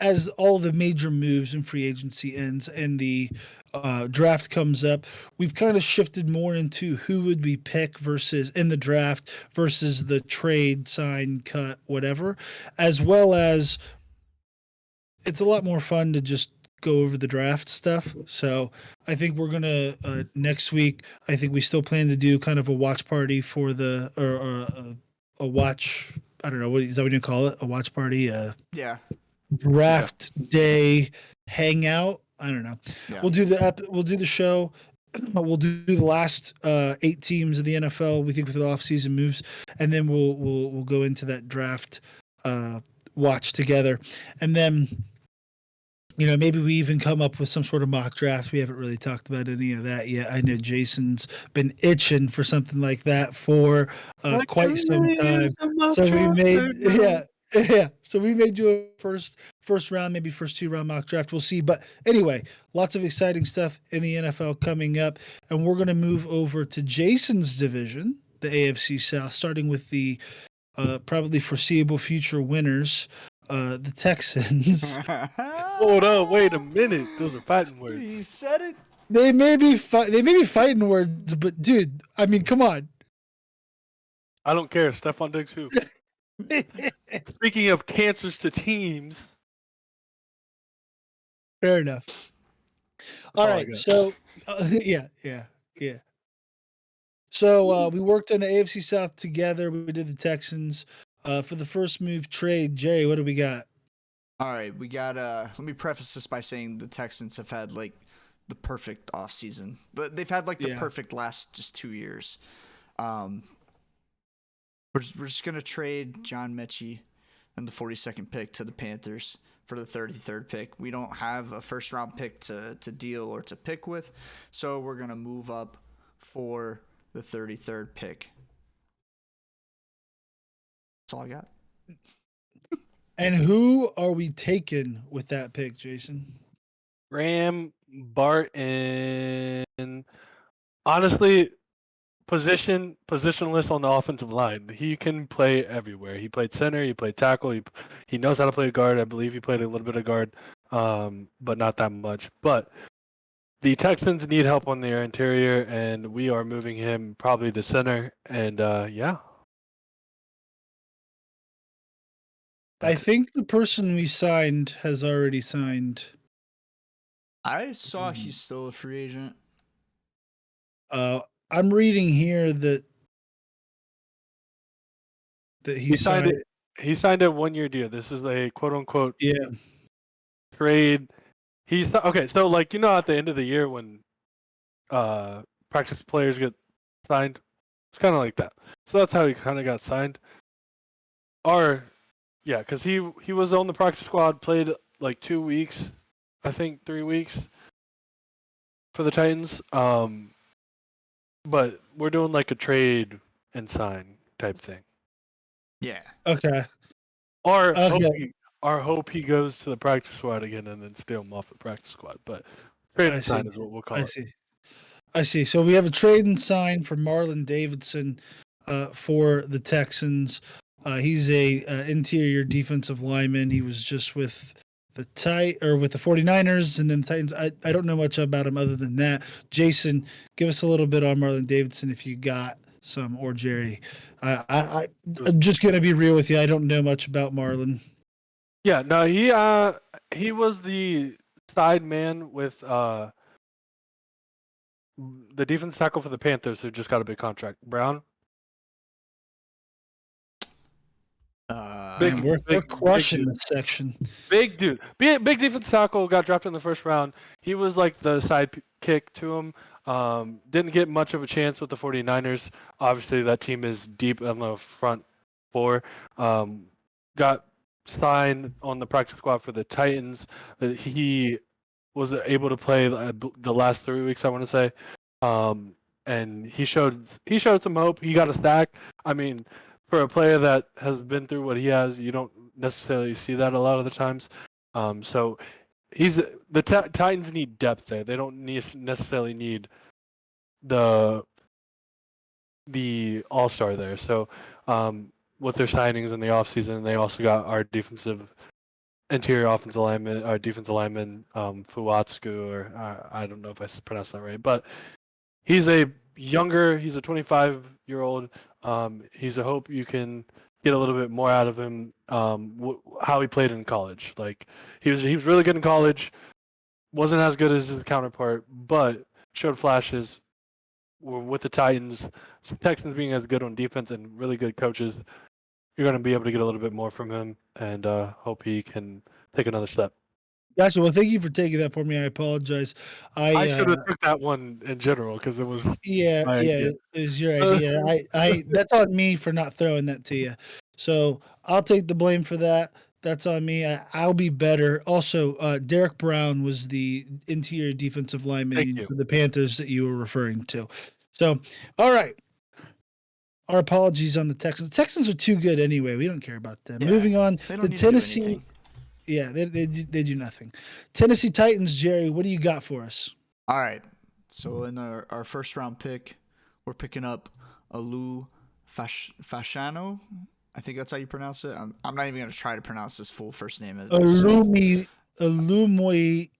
Speaker 1: as all the major moves in free agency ends and the draft comes up. We've kind of shifted more into who would we pick versus in the draft versus the trade, sign, cut, whatever, as well as it's a lot more fun to just go over the draft stuff. So I think we're gonna next week. I think we still plan to do kind of a watch party for the or a watch. I don't know what is that what you call it? A watch party,
Speaker 3: Yeah.
Speaker 1: draft day hangout. I don't know.
Speaker 3: Yeah.
Speaker 1: We'll do the show. We'll do the last 8 teams of the NFL. We think with the offseason moves, and then we'll go into that draft watch together, and then maybe we even come up with some sort of mock draft. We haven't really talked about any of that yet. I know Jason's been itching for something like that for quite some time. So we made, yeah. So we may do a first round, maybe first 2-round mock draft. We'll see. But anyway, lots of exciting stuff in the NFL coming up, and we're going to move over to Jason's division, the AFC South, starting with the probably foreseeable future winners, the Texans.
Speaker 2: Hold up, wait a minute. Those are fighting words.
Speaker 3: He said it.
Speaker 1: They may be fighting words, but dude, I mean, come on.
Speaker 2: I don't care. Stephon Diggs who? Speaking of cancers to teams.
Speaker 1: Fair enough. All right, so yeah. So we worked on the AFC South together. We did the Texans. For the first move trade, Jerry, what do we got?
Speaker 3: All right, we got let me preface this by saying the Texans have had like the perfect offseason. They've had like the perfect last just 2 years. We're just going to trade John Mechie and the 42nd pick to the Panthers for the 33rd pick. We don't have a first round pick to deal or to pick with, so we're going to move up for the 33rd pick. That's all I got.
Speaker 1: And who are we taking with that pick, Jason?
Speaker 2: Graham Barton. Honestly, positionless on the offensive line. He can play everywhere. He played center. He played tackle. He knows how to play guard. I believe he played a little bit of guard, but not that much. But the Texans need help on their interior, and we are moving him probably to center. And yeah.
Speaker 1: I think the person we signed has already signed.
Speaker 3: I saw he's still a free agent.
Speaker 1: I'm reading here that he signed
Speaker 2: it. He signed a 1-year deal. This is a quote unquote trade. He's okay. So like at the end of the year when practice players get signed, it's kind of like that. So that's how he kind of got signed. Yeah, because he was on the practice squad, played like 2 weeks, I think 3 weeks for the Titans. But we're doing like a trade and sign type thing.
Speaker 3: Yeah.
Speaker 1: Okay.
Speaker 2: Or hope he goes to the practice squad again and then steal him off the practice squad. But trade and sign is what we'll call it.
Speaker 1: I see. So we have a trade and sign for Marlon Davidson for the Texans. He's a interior defensive lineman. He was just with the 49ers and then the Titans. I don't know much about him other than that. Jason, give us a little bit on Marlon Davidson if you got some, or Jerry. I'm just gonna be real with you. I don't know much about Marlon.
Speaker 2: Yeah, no, he was the side man with the defense tackle for the Panthers who just got a big contract. Brown.
Speaker 1: We're crushing this section.
Speaker 2: Big dude. Big defense tackle, got drafted in the first round. He was like the sidekick to him. Didn't get much of a chance with the 49ers. Obviously, that team is deep on the front four. Got signed on the practice squad for the Titans. He was able to play the last 3 weeks, I want to say. And he showed some hope. He got a sack. I mean, for a player that has been through what he has, you don't necessarily see that a lot of the times. So Titans need depth there. They don't necessarily need the all-star there. So with their signings in the offseason, they also got our interior offensive lineman, our defensive lineman, Fuatsku, or I don't know if I pronounced that right, but he's a 25-year-old. He's a hope you can get a little bit more out of him. How he played in college, like he was really good in college. Wasn't as good as his counterpart, but showed flashes. With the Titans, Texans being as good on defense and really good coaches, you're going to be able to get a little bit more from him, and hope he can take another step.
Speaker 1: Gotcha. Well, thank you for taking that for me. I apologize.
Speaker 2: I should have took that one in general because it was my idea.
Speaker 1: it was your idea. I that's on me for not throwing that to you. So I'll take the blame for that. That's on me. I'll be better. Also, Derek Brown was the interior defensive lineman
Speaker 2: Thank you.
Speaker 1: for the Panthers that you were referring to. So, all right. Our apologies on the Texans. The Texans are too good anyway. We don't care about them.
Speaker 3: Yeah,
Speaker 1: Moving on,
Speaker 3: they don't
Speaker 1: the
Speaker 3: need to do
Speaker 1: Tennessee.
Speaker 3: anything.
Speaker 1: Yeah, they do nothing. Tennessee Titans, Jerry, what do you got for us?
Speaker 3: All right. So in our first round pick, we're picking up Alu Fashano. I think that's how you pronounce it. I'm not even gonna try to pronounce his full first name.
Speaker 1: Alumuyiwa.
Speaker 3: Alumuyiwa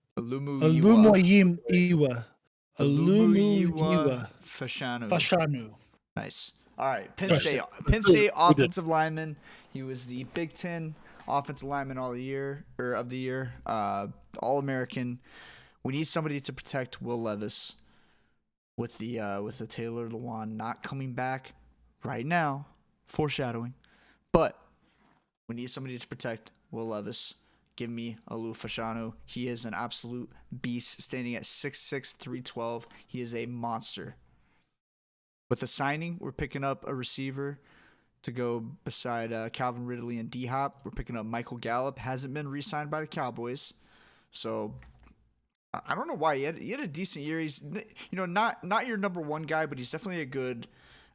Speaker 1: Alumuyiwa.
Speaker 3: Fashanu.
Speaker 1: Fashanu.
Speaker 3: Nice. All right. Penn
Speaker 1: Gosh,
Speaker 3: State
Speaker 2: we did.
Speaker 3: offensive lineman. He was the Big Ten offensive lineman of the year. All American. We need somebody to protect Will Levis with the Taylor Lewan not coming back right now. Foreshadowing. But we need somebody to protect Will Levis. Give me Alu Fashanu. He is an absolute beast, standing at 6'6", 312. He is a monster. With the signing, we're picking up a receiver to go beside Calvin Ridley and D-Hop. We're picking up Michael Gallup. Hasn't been re-signed by the Cowboys. So I don't know why. He had a decent year. He's not your number one guy, but he's definitely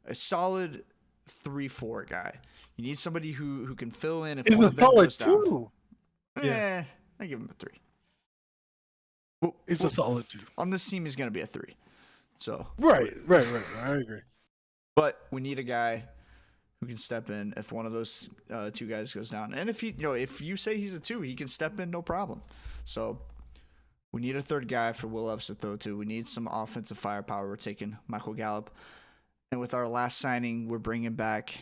Speaker 3: a solid 3-4 guy. You need somebody who can fill in if
Speaker 2: He's
Speaker 3: one
Speaker 2: a
Speaker 3: of them
Speaker 2: solid
Speaker 3: goes down.
Speaker 2: 2.
Speaker 3: Yeah, I give him a 3.
Speaker 2: He's a solid 2.
Speaker 3: On this team, he's going to be a 3. So
Speaker 2: Right. I agree.
Speaker 3: But we need a guy who can step in if one of those two guys goes down. And if you say he's a 2, he can step in, no problem. So we need a third guy for Will Levis to throw to. We need some offensive firepower. We're taking Michael Gallup. And with our last signing, we're bringing back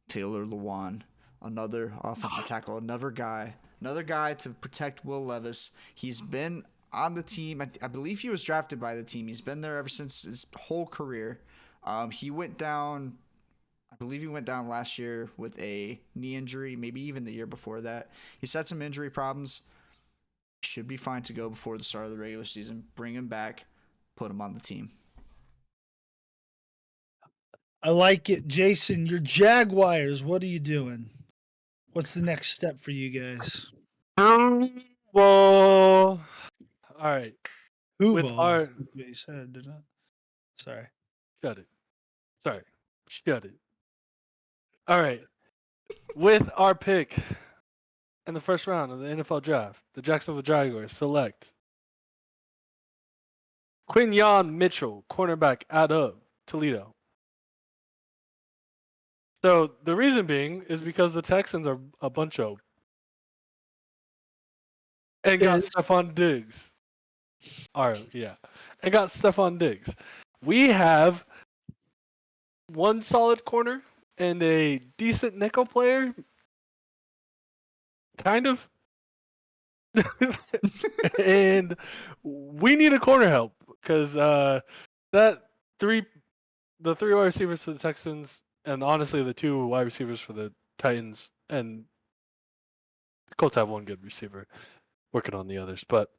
Speaker 3: Taylor Lewan, another offensive tackle, another guy to protect Will Levis. He's been on the team. I believe he was drafted by the team. He's been there ever since his whole career. He went down, I believe he went down last year with a knee injury, maybe even the year before that. He's had some injury problems. Should be fine to go before the start of the regular season. Bring him back, put him on the team.
Speaker 1: I like it. Jason, your Jaguars, what are you doing? What's the next step for you guys?
Speaker 2: Well, all right. With our
Speaker 1: That's what you said, didn't it? Sorry.
Speaker 2: shut it. Sorry, shut it. All right. With our pick in the first round of the NFL draft, the Jacksonville Jaguars select Quinyon Mitchell, cornerback out of Toledo. So the reason being is because the Texans are a bunch of and got Stephon Diggs. And got Stephon Diggs. We have one solid corner and a decent nickel player. Kind of. And we need a corner help because the three wide receivers for the Texans and honestly the 2 wide receivers for the Titans and the Colts have one good receiver working on the others, but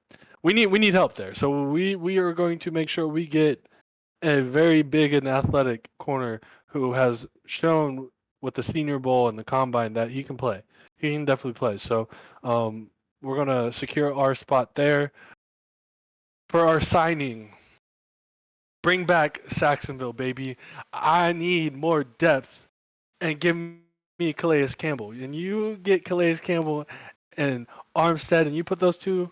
Speaker 2: we need help there. So we are going to make sure we get a very big and athletic corner who has shown with the Senior Bowl and the Combine that he can play. He can definitely play. So we're going to secure our spot there. For our signing, bring back Saxonville, baby. I need more depth and give me Calais Campbell. And you get Calais Campbell and Armstead and you put those 2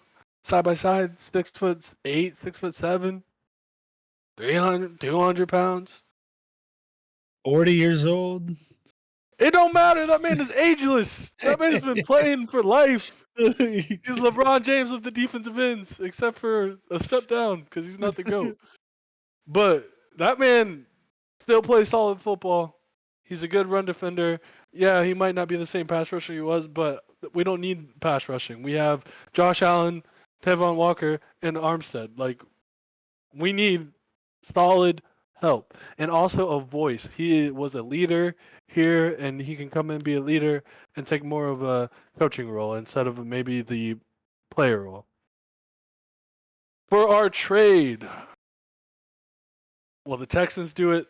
Speaker 2: side by side, 6'8", 6'7", 300, 200 pounds.
Speaker 1: 40 years old.
Speaker 2: It don't matter. That man is ageless. That man has been playing for life. He's LeBron James of the defensive ends, except for a step down because he's not the GOAT. But that man still plays solid football. He's a good run defender. Yeah, he might not be the same pass rusher he was, but we don't need pass rushing. We have Josh Allen, Tevon Walker, and Armstead. Like, we need solid help and also a voice. He was a leader here, and he can come and be a leader and take more of a coaching role instead of maybe the player role. For our trade, well, the Texans do it,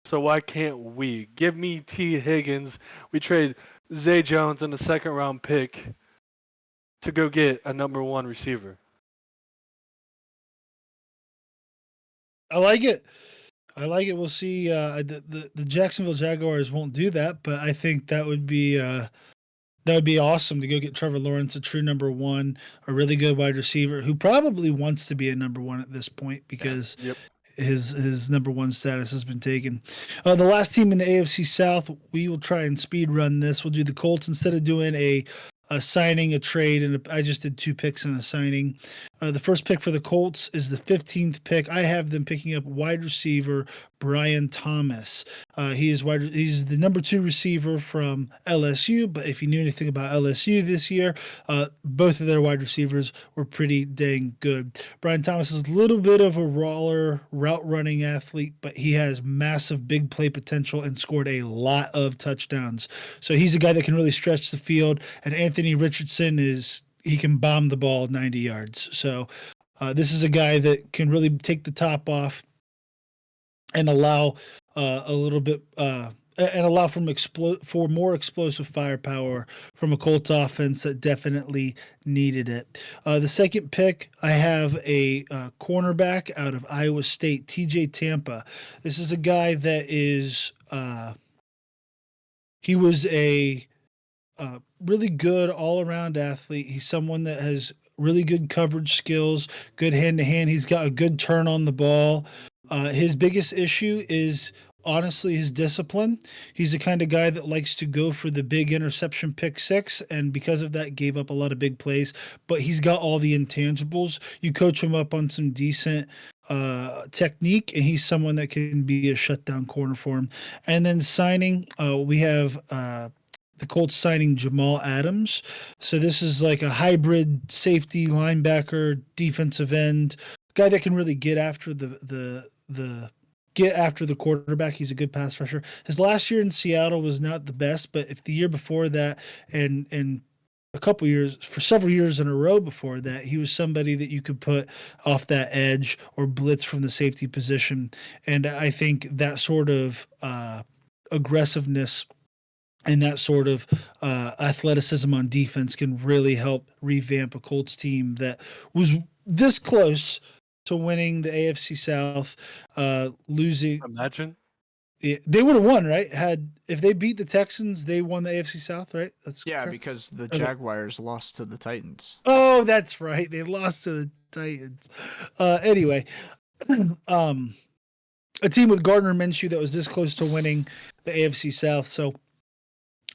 Speaker 2: so why can't we? Give me T. Higgins. We trade Zay Jones and a second-round pick to go get a number 1 receiver.
Speaker 1: I like it. I like it. We'll see. The Jacksonville Jaguars won't do that, but I think that would be awesome to go get Trevor Lawrence, a true number 1, a really good wide receiver who probably wants to be a number 1 at this point because
Speaker 2: Yep.
Speaker 1: his number 1 status has been taken. The last team in the AFC South, we will try and speed run this. We'll do the Colts instead of doing a signing, a trade, and I just did 2 picks and a signing. The first pick for the Colts is the 15th pick. I have them picking up wide receiver Brian Thomas. He's the number 2 receiver from LSU, but if you knew anything about LSU this year, both of their wide receivers were pretty dang good. Brian Thomas is a little bit of a route running athlete, but he has massive big play potential and scored a lot of touchdowns. So he's a guy that can really stretch the field, and Anthony Richardson he can bomb the ball 90 yards. So this is a guy that can really take the top off and allow a little bit and allow for more explosive firepower from a Colts offense that definitely needed it. The second pick, I have a cornerback out of Iowa State, TJ Tampa. This is a guy that is he was a really good all-around athlete. He's someone that has really good coverage skills, good hand-to-hand. He's got a good turn on the ball. His biggest issue is honestly his discipline. He's the kind of guy that likes to go for the big interception pick 6, and because of that gave up a lot of big plays, but he's got all the intangibles. You coach him up on some decent technique, and he's someone that can be a shutdown corner for him. And then signing, we have the Colts signing Jamal Adams. So this is like a hybrid safety, linebacker, defensive end, guy that can really get after the quarterback. He's a good pass rusher. His last year in Seattle was not the best, but if the year before that and for several years in a row before that, he was somebody that you could put off that edge or blitz from the safety position. And I think that sort of aggressiveness and that sort of athleticism on defense can really help revamp a Colts team that was this close to winning the AFC South, losing.
Speaker 2: Imagine.
Speaker 1: They would have won, right? If they beat the Texans, they won the AFC South, right? That's correct?
Speaker 3: Because the Jaguars lost to the Titans.
Speaker 1: Oh, that's right. They lost to the Titans. Anyway, a team with Gardner Minshew that was this close to winning the AFC South. So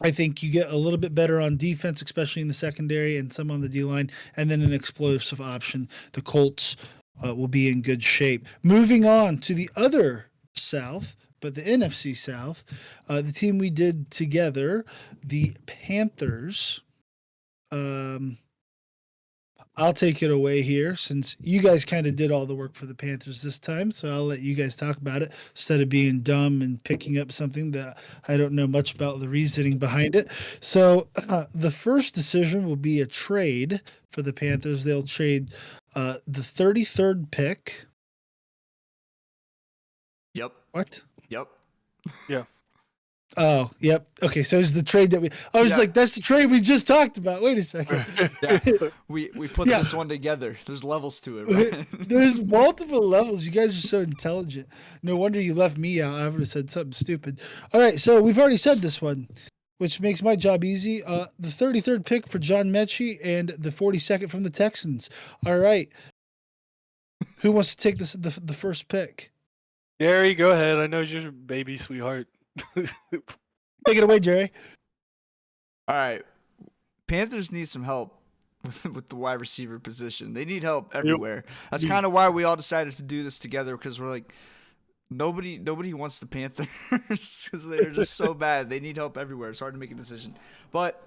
Speaker 1: I think you get a little bit better on defense, especially in the secondary and some on the D-line, and then an explosive option. The Colts will be in good shape. Moving on to the other South, but the NFC South, the team we did together, the Panthers. I'll take it away here since you guys kind of did all the work for the Panthers this time. So I'll let you guys talk about it instead of being dumb and picking up something that I don't know much about the reasoning behind it. So the first decision will be a trade for the Panthers. They'll trade the 33rd pick.
Speaker 3: Yep.
Speaker 1: What?
Speaker 3: Yep.
Speaker 2: Yeah.
Speaker 1: Oh, yep. Okay, so it's the trade that I was like, that's the trade we just talked about. Wait a second.
Speaker 3: Yeah. We put this one together. There's levels to it, right?
Speaker 1: There's multiple levels. You guys are so intelligent. No wonder you left me out. I would have said something stupid. All right, so we've already said this one. which makes my job easy. The 33rd pick for John Mechie and the 42nd from the Texans. All right. Who wants to take the first pick?
Speaker 2: Gary, go ahead. I know you're your baby sweetheart.
Speaker 1: Take it away, Jerry.
Speaker 3: All right. Panthers need some help with the wide receiver position. They need help everywhere. That's kind of why we all decided to do this together, because we're like, nobody wants the Panthers because they're just so bad. They need help everywhere. It's hard to make a decision. But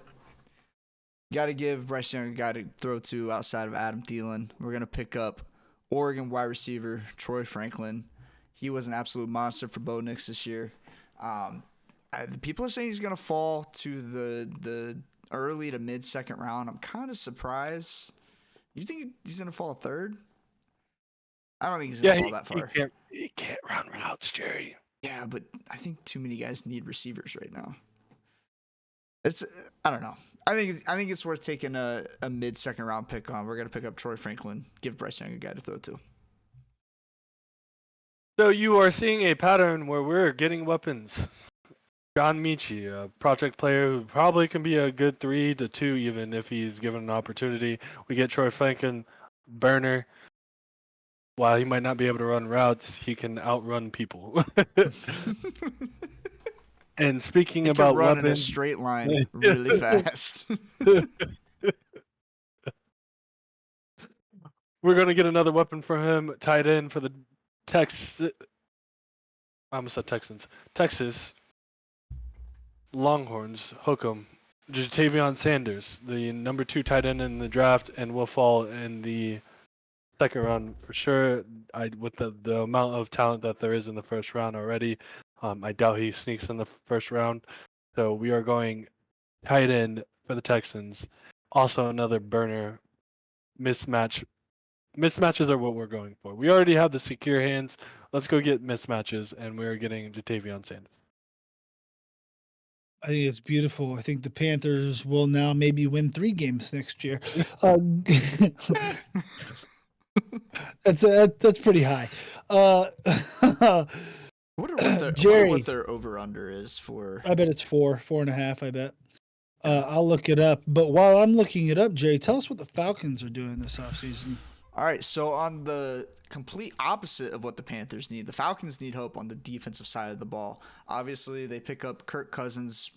Speaker 3: you got to give Bryce Young a guy to throw to outside of Adam Thielen. We're going to pick up Oregon wide receiver Troy Franklin. He was an absolute monster for Bo Nix this year. People are saying he's going to fall to the early to mid-second round. I'm kind of surprised. You think he's going to fall third? I don't think he's going to fall that far.
Speaker 2: He can't run routes, Jerry.
Speaker 3: Yeah, but I think too many guys need receivers right now. I don't know. I think it's worth taking a mid-second round pick on. We're going to pick up Troy Franklin, give Bryce Young a guy to throw to.
Speaker 2: So you are seeing a pattern where we're getting weapons. John Mechie, a project player who probably can be a good 3 to 2 even if he's given an opportunity. We get Troy Franklin, burner. While he might not be able to run routes, he can outrun people. And speaking
Speaker 3: he
Speaker 2: about
Speaker 3: can run
Speaker 2: weapons,
Speaker 3: in a straight line really fast.
Speaker 2: We're gonna get another weapon from him, tight end for the I almost said Texans. Texas Longhorns, Hook'em, Jatavion Sanders, the number 2 tight end in the draft, and will fall in the second round for sure. With the amount of talent that there is in the first round already, I doubt he sneaks in the first round. So we are going tight end for the Texans. Also another burner mismatch. Mismatches are what we're going for. We already have the secure hands. Let's go get mismatches, and we're getting Jatavion Sanders.
Speaker 1: I think it's beautiful. I think the Panthers will now maybe win 3 games next year. That's pretty high.
Speaker 3: Wonder what their over-under is for.
Speaker 1: I bet it's 4.5. I bet. I'll look it up. But while I'm looking it up, Jerry, tell us what the Falcons are doing this offseason.
Speaker 3: All right, so on the complete opposite of what the Panthers need, the Falcons need help on the defensive side of the ball. Obviously, they pick up Kirk Cousins,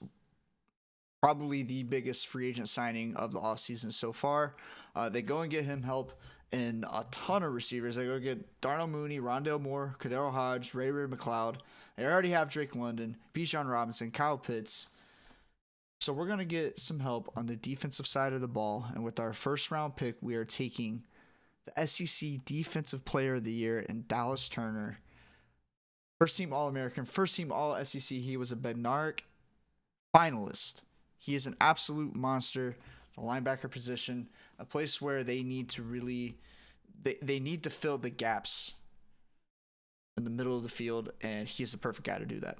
Speaker 3: probably the biggest free agent signing of the offseason so far. They go and get him help in a ton of receivers. They go get Darnell Mooney, Rondale Moore, Kadero Hodge, Ray McLeod. They already have Drake London, Bijan Robinson, Kyle Pitts. So we're going to get some help on the defensive side of the ball. And with our first round pick, we are taking the SEC Defensive Player of the Year in Dallas Turner. First team All-American, first team All-SEC. He was a Bednarik finalist. He is an absolute monster. The linebacker position, a place where they need to really, they need to fill the gaps in the middle of the field, and he's the perfect guy to do that.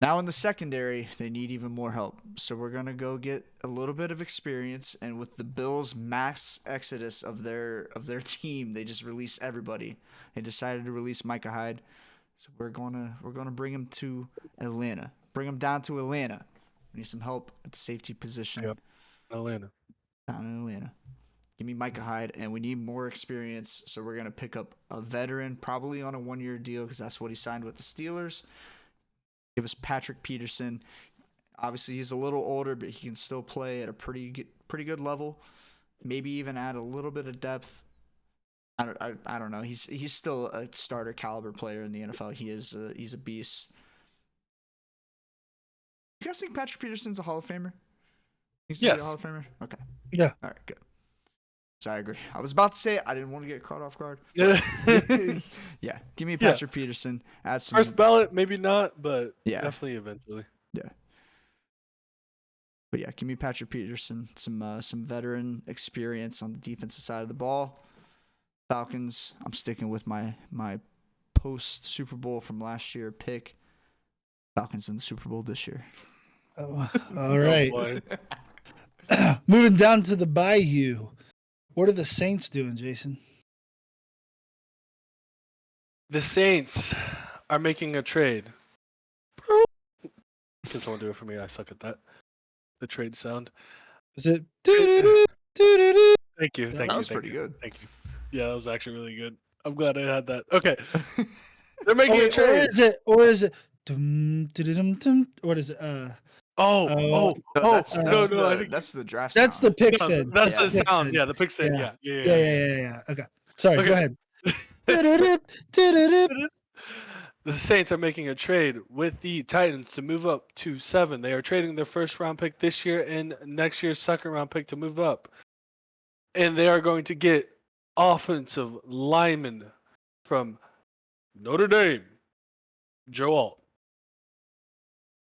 Speaker 3: Now in the secondary, they need even more help. So we're going to go get a little bit of experience, and with the Bills' mass exodus of their team, they just released everybody. They decided to release Micah Hyde. So we're going to bring him to Atlanta. Bring him down to Atlanta. We need some help at the safety position.
Speaker 2: Yep. Atlanta.
Speaker 3: Down in Atlanta. Give me Micah Hyde, and we need more experience. So we're going to pick up a veteran, probably on a 1-year deal, because that's what he signed with the Steelers. Give us Patrick Peterson. Obviously, he's a little older, but he can still play at a pretty good level. Maybe even add a little bit of depth. I don't know. He's still a starter caliber player in the NFL. He's a beast. You guys think Patrick Peterson's a Hall of Famer? He's a Hall of Famer? Okay.
Speaker 2: Yeah.
Speaker 3: All right, good. So I agree. I was about to say it. I didn't want to get caught off guard.
Speaker 2: Yeah.
Speaker 3: Yeah. Give me Patrick Peterson. Add some
Speaker 2: First ballot, maybe not, but definitely eventually.
Speaker 3: Yeah. But yeah, give me Patrick Peterson, some veteran experience on the defensive side of the ball. Falcons, I'm sticking with my post Super Bowl from last year pick. Falcons in the Super Bowl this year.
Speaker 1: Oh, all right. Moving down to the Bayou. What are the Saints doing, Jason?
Speaker 2: The Saints are making a trade. Can someone do it for me? I suck at that. The trade sound.
Speaker 1: Is it?
Speaker 2: Thank you.
Speaker 3: That was pretty good.
Speaker 2: Thank you. Yeah, that was actually really good. I'm glad I had that. Okay. They're making
Speaker 1: Oh,
Speaker 2: a
Speaker 1: wait,
Speaker 2: trade.
Speaker 1: or is it? What is it?
Speaker 2: Oh,
Speaker 1: no,
Speaker 3: that's
Speaker 2: no, I think
Speaker 3: the draft
Speaker 1: that's
Speaker 3: sound.
Speaker 1: the pick
Speaker 2: no,
Speaker 1: stand.
Speaker 2: that's
Speaker 1: the
Speaker 2: the
Speaker 1: pick
Speaker 2: sound.
Speaker 1: stand.
Speaker 2: Yeah, the pick stand.
Speaker 1: Yeah.
Speaker 2: Yeah.
Speaker 1: Okay. Sorry. Go
Speaker 2: Okay.
Speaker 1: ahead.
Speaker 2: The Saints are making a trade with the Titans to move up to 7. They are trading their first round pick this year and next year's second round pick to move up. And they are going to get offensive lineman from Notre Dame, Joe Alt.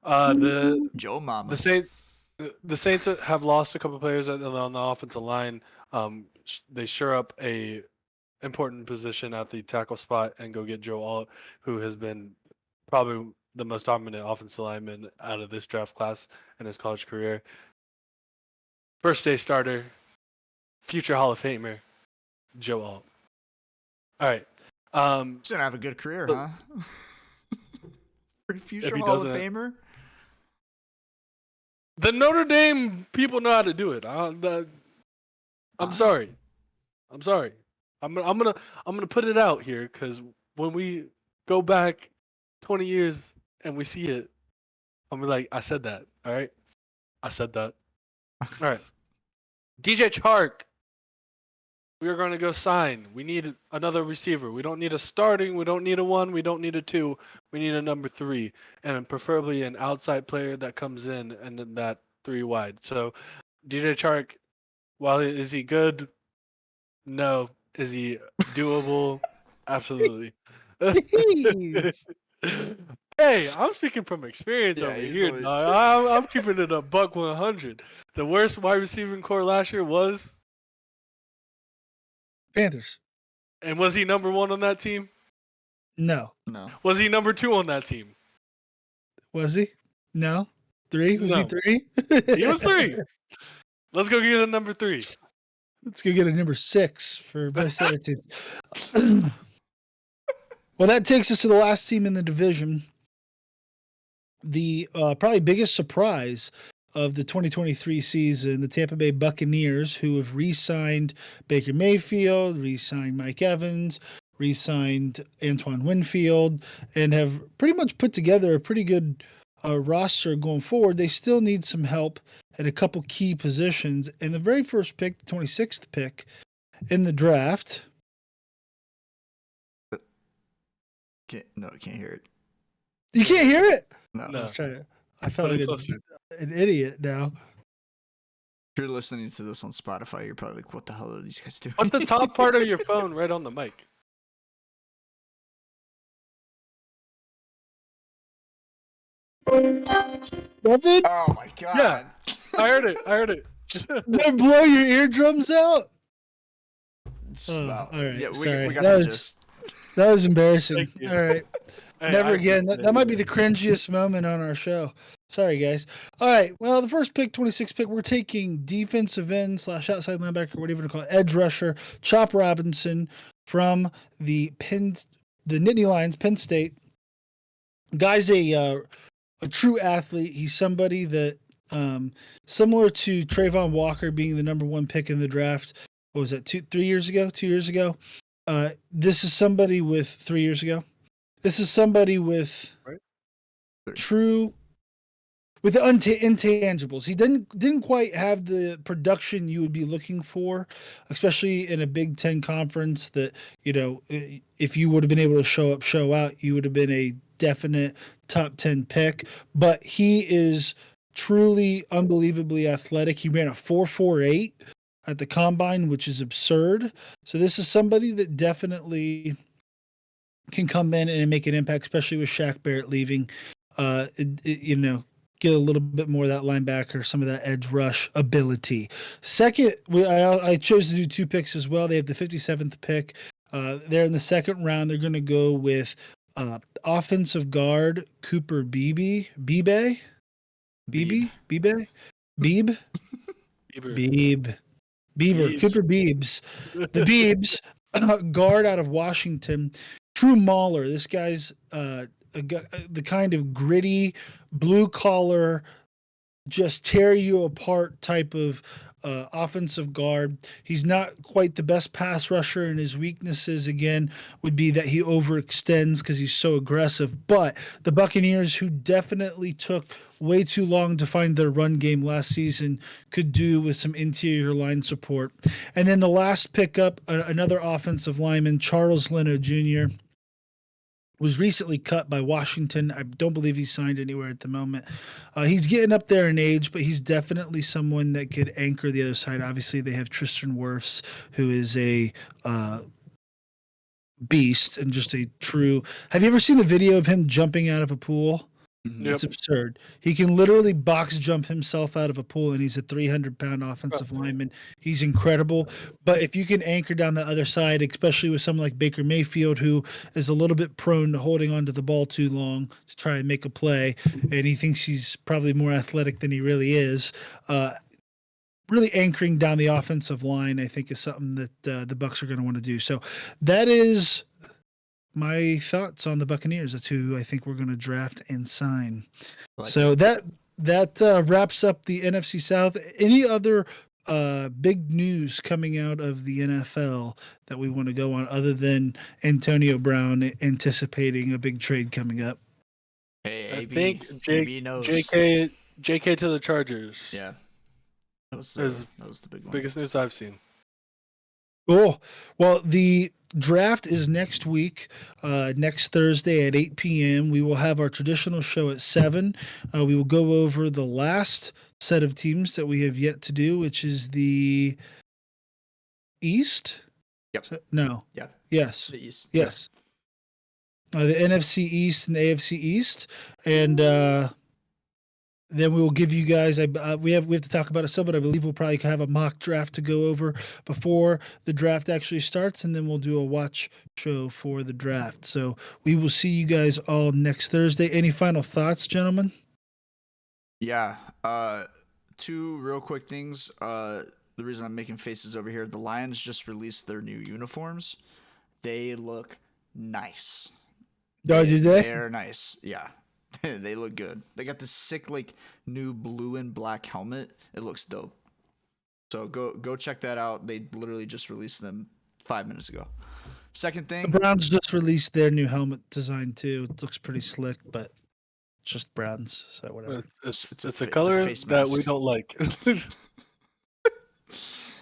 Speaker 2: The
Speaker 3: Joe Mama.
Speaker 2: The Saints have lost a couple players on the offensive line. They shore up a important position at the tackle spot and go get Joe Alt, who has been probably the most dominant offensive lineman out of this draft class in his college career. First day starter, future Hall of Famer, Joe Alt. All right.
Speaker 3: He's gonna have a good career,
Speaker 2: Look,
Speaker 3: huh? Pretty future
Speaker 2: he
Speaker 3: Hall of
Speaker 2: doesn't-
Speaker 3: Famer.
Speaker 2: The Notre Dame people know how to do it. I'm sorry. I'm gonna put it out here because when we go back 20 years and we see it, I'm like, I said that. All right, I said that. All right, DJ Chark. We are going to go sign. We need another receiver. We don't need a starting. We don't need a 1. We don't need a 2. We need a number 3, and preferably an outside player that comes in and then that 3 wide. So, DJ Chark, while is he good? No. Is he doable? Absolutely.
Speaker 1: Jeez.
Speaker 2: Hey, I'm speaking from experience
Speaker 3: Yeah,
Speaker 2: over
Speaker 3: he's
Speaker 2: here,
Speaker 3: like-
Speaker 2: dog. I'm keeping it a buck 100. The worst wide receiving core last year was,
Speaker 1: Panthers.
Speaker 2: and was he number 1 on that team?
Speaker 1: No.
Speaker 3: No.
Speaker 2: Was he number 2 on that team?
Speaker 1: Was he? No. 3? Was he
Speaker 2: No.
Speaker 1: 3?
Speaker 2: He was 3. Let's go get a number 3.
Speaker 1: Let's go get a number 6 for most other teams. Well, that takes us to the last team in the division. The probably biggest surprise of the 2023 season, the Tampa Bay Buccaneers, who have re-signed Baker Mayfield, re-signed Mike Evans, re-signed Antoine Winfield, and have pretty much put together a pretty good roster going forward. They still need some help at a couple key positions. And the very first pick, the 26th pick in the draft.
Speaker 3: Can't hear it.
Speaker 1: You can't hear it?
Speaker 3: No.
Speaker 2: No.
Speaker 1: Let's try it. I felt
Speaker 2: Put
Speaker 1: like
Speaker 2: it closer.
Speaker 1: an idiot now.
Speaker 3: If you're listening to this on Spotify, you're probably like, "What the hell are these guys doing?"
Speaker 2: Put the top part of your phone right on the mic.
Speaker 1: Nothing?
Speaker 3: Oh my god!
Speaker 2: Yeah. I heard it.
Speaker 1: Did it blow your eardrums out?
Speaker 3: Just
Speaker 1: Oh,
Speaker 3: about.
Speaker 1: all right,
Speaker 3: Yeah,
Speaker 1: sorry.
Speaker 3: we got
Speaker 1: That
Speaker 3: the
Speaker 1: was-
Speaker 3: gist.
Speaker 1: That was embarrassing.
Speaker 2: Thank you.
Speaker 1: All right.
Speaker 2: Hey,
Speaker 1: Never
Speaker 2: I
Speaker 1: again.
Speaker 2: appreciate
Speaker 1: That might be
Speaker 2: it.
Speaker 1: the cringiest moment on our show. Sorry, guys. All right. Well, the first pick, 26th pick, we're taking defensive end / outside linebacker, whatever you call it, edge rusher, Chop Robinson from the Nittany Lions, Penn State. Guy's a true athlete. He's somebody that, similar to Trayvon Walker being the number 1 pick in the draft. What was that? 2 years ago? This is somebody with 3 years ago. This is somebody with
Speaker 2: Right.
Speaker 1: true, with the intangibles. He didn't quite have the production you would be looking for, especially in a Big Ten conference. That, you know, if you would have been able to show out, you would have been a definite top 10 pick. But he is truly unbelievably athletic. He ran a 4.48 at the combine, which is absurd. So this is somebody that definitely can come in and make an impact, especially with Shaq Barrett leaving. Get a little bit more of that linebacker, some of that edge rush ability. Second, I chose to do 2 picks as well. They have the 57th pick. They're in the second round. They're going to go with offensive guard Cooper Beebe.
Speaker 2: Bieber.
Speaker 1: Cooper Beebs. The Beebs, guard out of Washington. True mauler. This guy's a the kind of gritty, blue collar, just tear you apart type of offensive guard. He's not quite the best pass rusher, and his weaknesses again would be that he overextends because he's so aggressive. But the Buccaneers, who definitely took way too long to find their run game last season, could do with some interior line support. And then the last pickup, another offensive lineman, Charles Leno Jr., was recently cut by Washington. I don't believe he's signed anywhere at the moment. He's getting up there in age, but he's definitely someone that could anchor the other side. Obviously, they have Tristan Wirfs, who is a beast and just a true. Have you ever seen the video of him jumping out of a pool?
Speaker 3: Mhm.
Speaker 1: It's absurd. He can literally box jump himself out of a pool, and he's a 300-pound offensive lineman. He's incredible. But if you can anchor down the other side, especially with someone like Baker Mayfield, who is a little bit prone to holding onto the ball too long to try and make a play, and he thinks he's probably more athletic than he really is, really anchoring down the offensive line, I think, is something that the Bucs are going to want to do. So that is my thoughts on the Buccaneers. That's who I think we're going to draft and sign. So that wraps up the NFC South. Any other big news coming out of the NFL that we want to go on other than Antonio Brown anticipating a big trade coming up?
Speaker 3: Hey,
Speaker 2: I
Speaker 3: AB,
Speaker 2: think
Speaker 3: AB knows.
Speaker 2: JK to the Chargers.
Speaker 3: Yeah, that was
Speaker 2: Is
Speaker 3: the big one.
Speaker 2: biggest news I've seen.
Speaker 1: Cool. Well, the draft is next week, next Thursday at 8 p.m. We will have our traditional show at 7. We will go over the last set of teams that we have yet to do, which is the East.
Speaker 3: Yep.
Speaker 1: No.
Speaker 3: Yeah.
Speaker 1: Yes.
Speaker 3: The East.
Speaker 1: Yes. The NFC East and the AFC East, and then we will give you guys. We have to talk about it still, but I believe we'll probably have a mock draft to go over before the draft actually starts, and then we'll do a watch show for the draft. So we will see you guys all next Thursday. Any final thoughts, gentlemen?
Speaker 3: Yeah. Two real quick things. The reason I'm making faces over here, the Lions just released their new uniforms. They look nice.
Speaker 1: Oh, did they?
Speaker 3: They're nice. Yeah. They look good. They got this sick like new blue and black helmet. It looks dope. So go check that out. They literally just released them 5 minutes ago. Second thing,
Speaker 1: The Browns just released their new helmet design too. It looks pretty slick, but it's just Browns, so whatever.
Speaker 2: It's
Speaker 3: a
Speaker 2: a color
Speaker 3: face
Speaker 2: that we
Speaker 3: mask.
Speaker 2: don't like.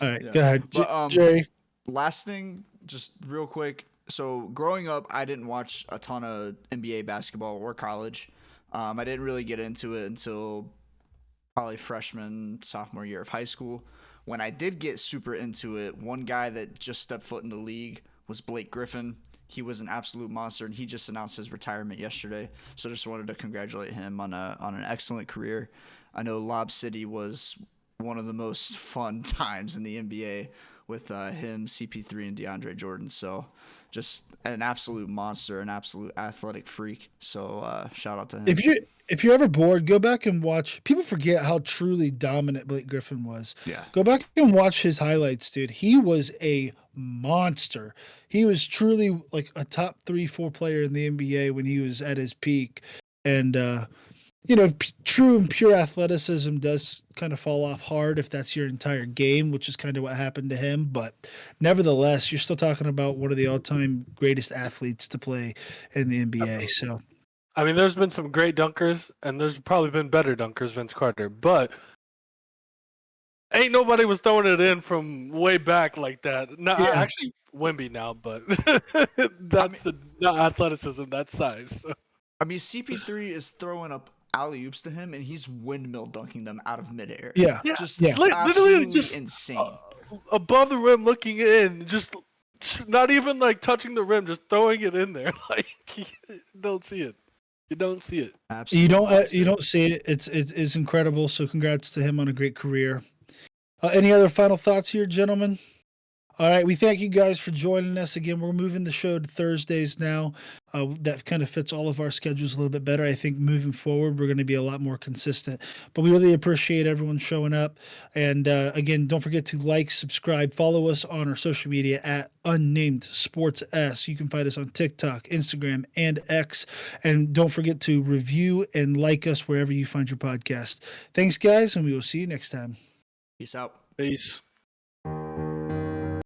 Speaker 1: All right,
Speaker 3: Yeah.
Speaker 1: go ahead,
Speaker 3: But,
Speaker 1: Jerry.
Speaker 3: last thing, just real quick. So growing up, I didn't watch a ton of NBA basketball or college. I didn't really get into it until probably freshman, sophomore year of high school. When I did get super into it, one guy that just stepped foot in the league was Blake Griffin. He was an absolute monster, and he just announced his retirement yesterday. So just wanted to congratulate him on an excellent career. I know Lob City was one of the most fun times in the NBA with him, CP3, and DeAndre Jordan. So just an absolute monster, an absolute athletic freak. So shout out to him.
Speaker 1: If you're ever bored, go back and watch. People forget how truly dominant Blake Griffin was.
Speaker 3: Yeah.
Speaker 1: Go back and watch his highlights, dude. He was a monster. He was truly like a top 3-4 player in the NBA when he was at his peak. And true and pure athleticism does kind of fall off hard if that's your entire game, which is kind of what happened to him. But nevertheless, you're still talking about one of the all-time greatest athletes to play in the NBA. So,
Speaker 2: I mean, there's been some great dunkers, and there's probably been better dunkers, Vince Carter, but ain't nobody was throwing it in from way back like that. No,
Speaker 1: Yeah.
Speaker 2: actually, Wemby now, but that's not athleticism, that's size. So.
Speaker 3: I mean, CP3 is throwing up alley-oops to him, and he's windmill dunking them out of midair.
Speaker 1: yeah.
Speaker 3: Just
Speaker 1: Yeah.
Speaker 3: absolutely
Speaker 2: just
Speaker 3: insane.
Speaker 2: Above the rim, looking in, just not even like touching the rim, just throwing it in there. Like you don't see it. You don't see it.
Speaker 3: Absolutely.
Speaker 1: You don't see it. It's incredible. So congrats to him on a great career. Any other final thoughts here, gentlemen? All right, we thank you guys for joining us again. We're moving the show to Thursdays now. That kind of fits all of our schedules a little bit better. I think moving forward, we're going to be a lot more consistent. But we really appreciate everyone showing up. And again, don't forget to like, subscribe, follow us on our social media at Unnamed Sports S. You can find us on TikTok, Instagram, and X. And don't forget to review and like us wherever you find your podcast. Thanks, guys, and we will see you next time.
Speaker 3: Peace out.
Speaker 2: Peace.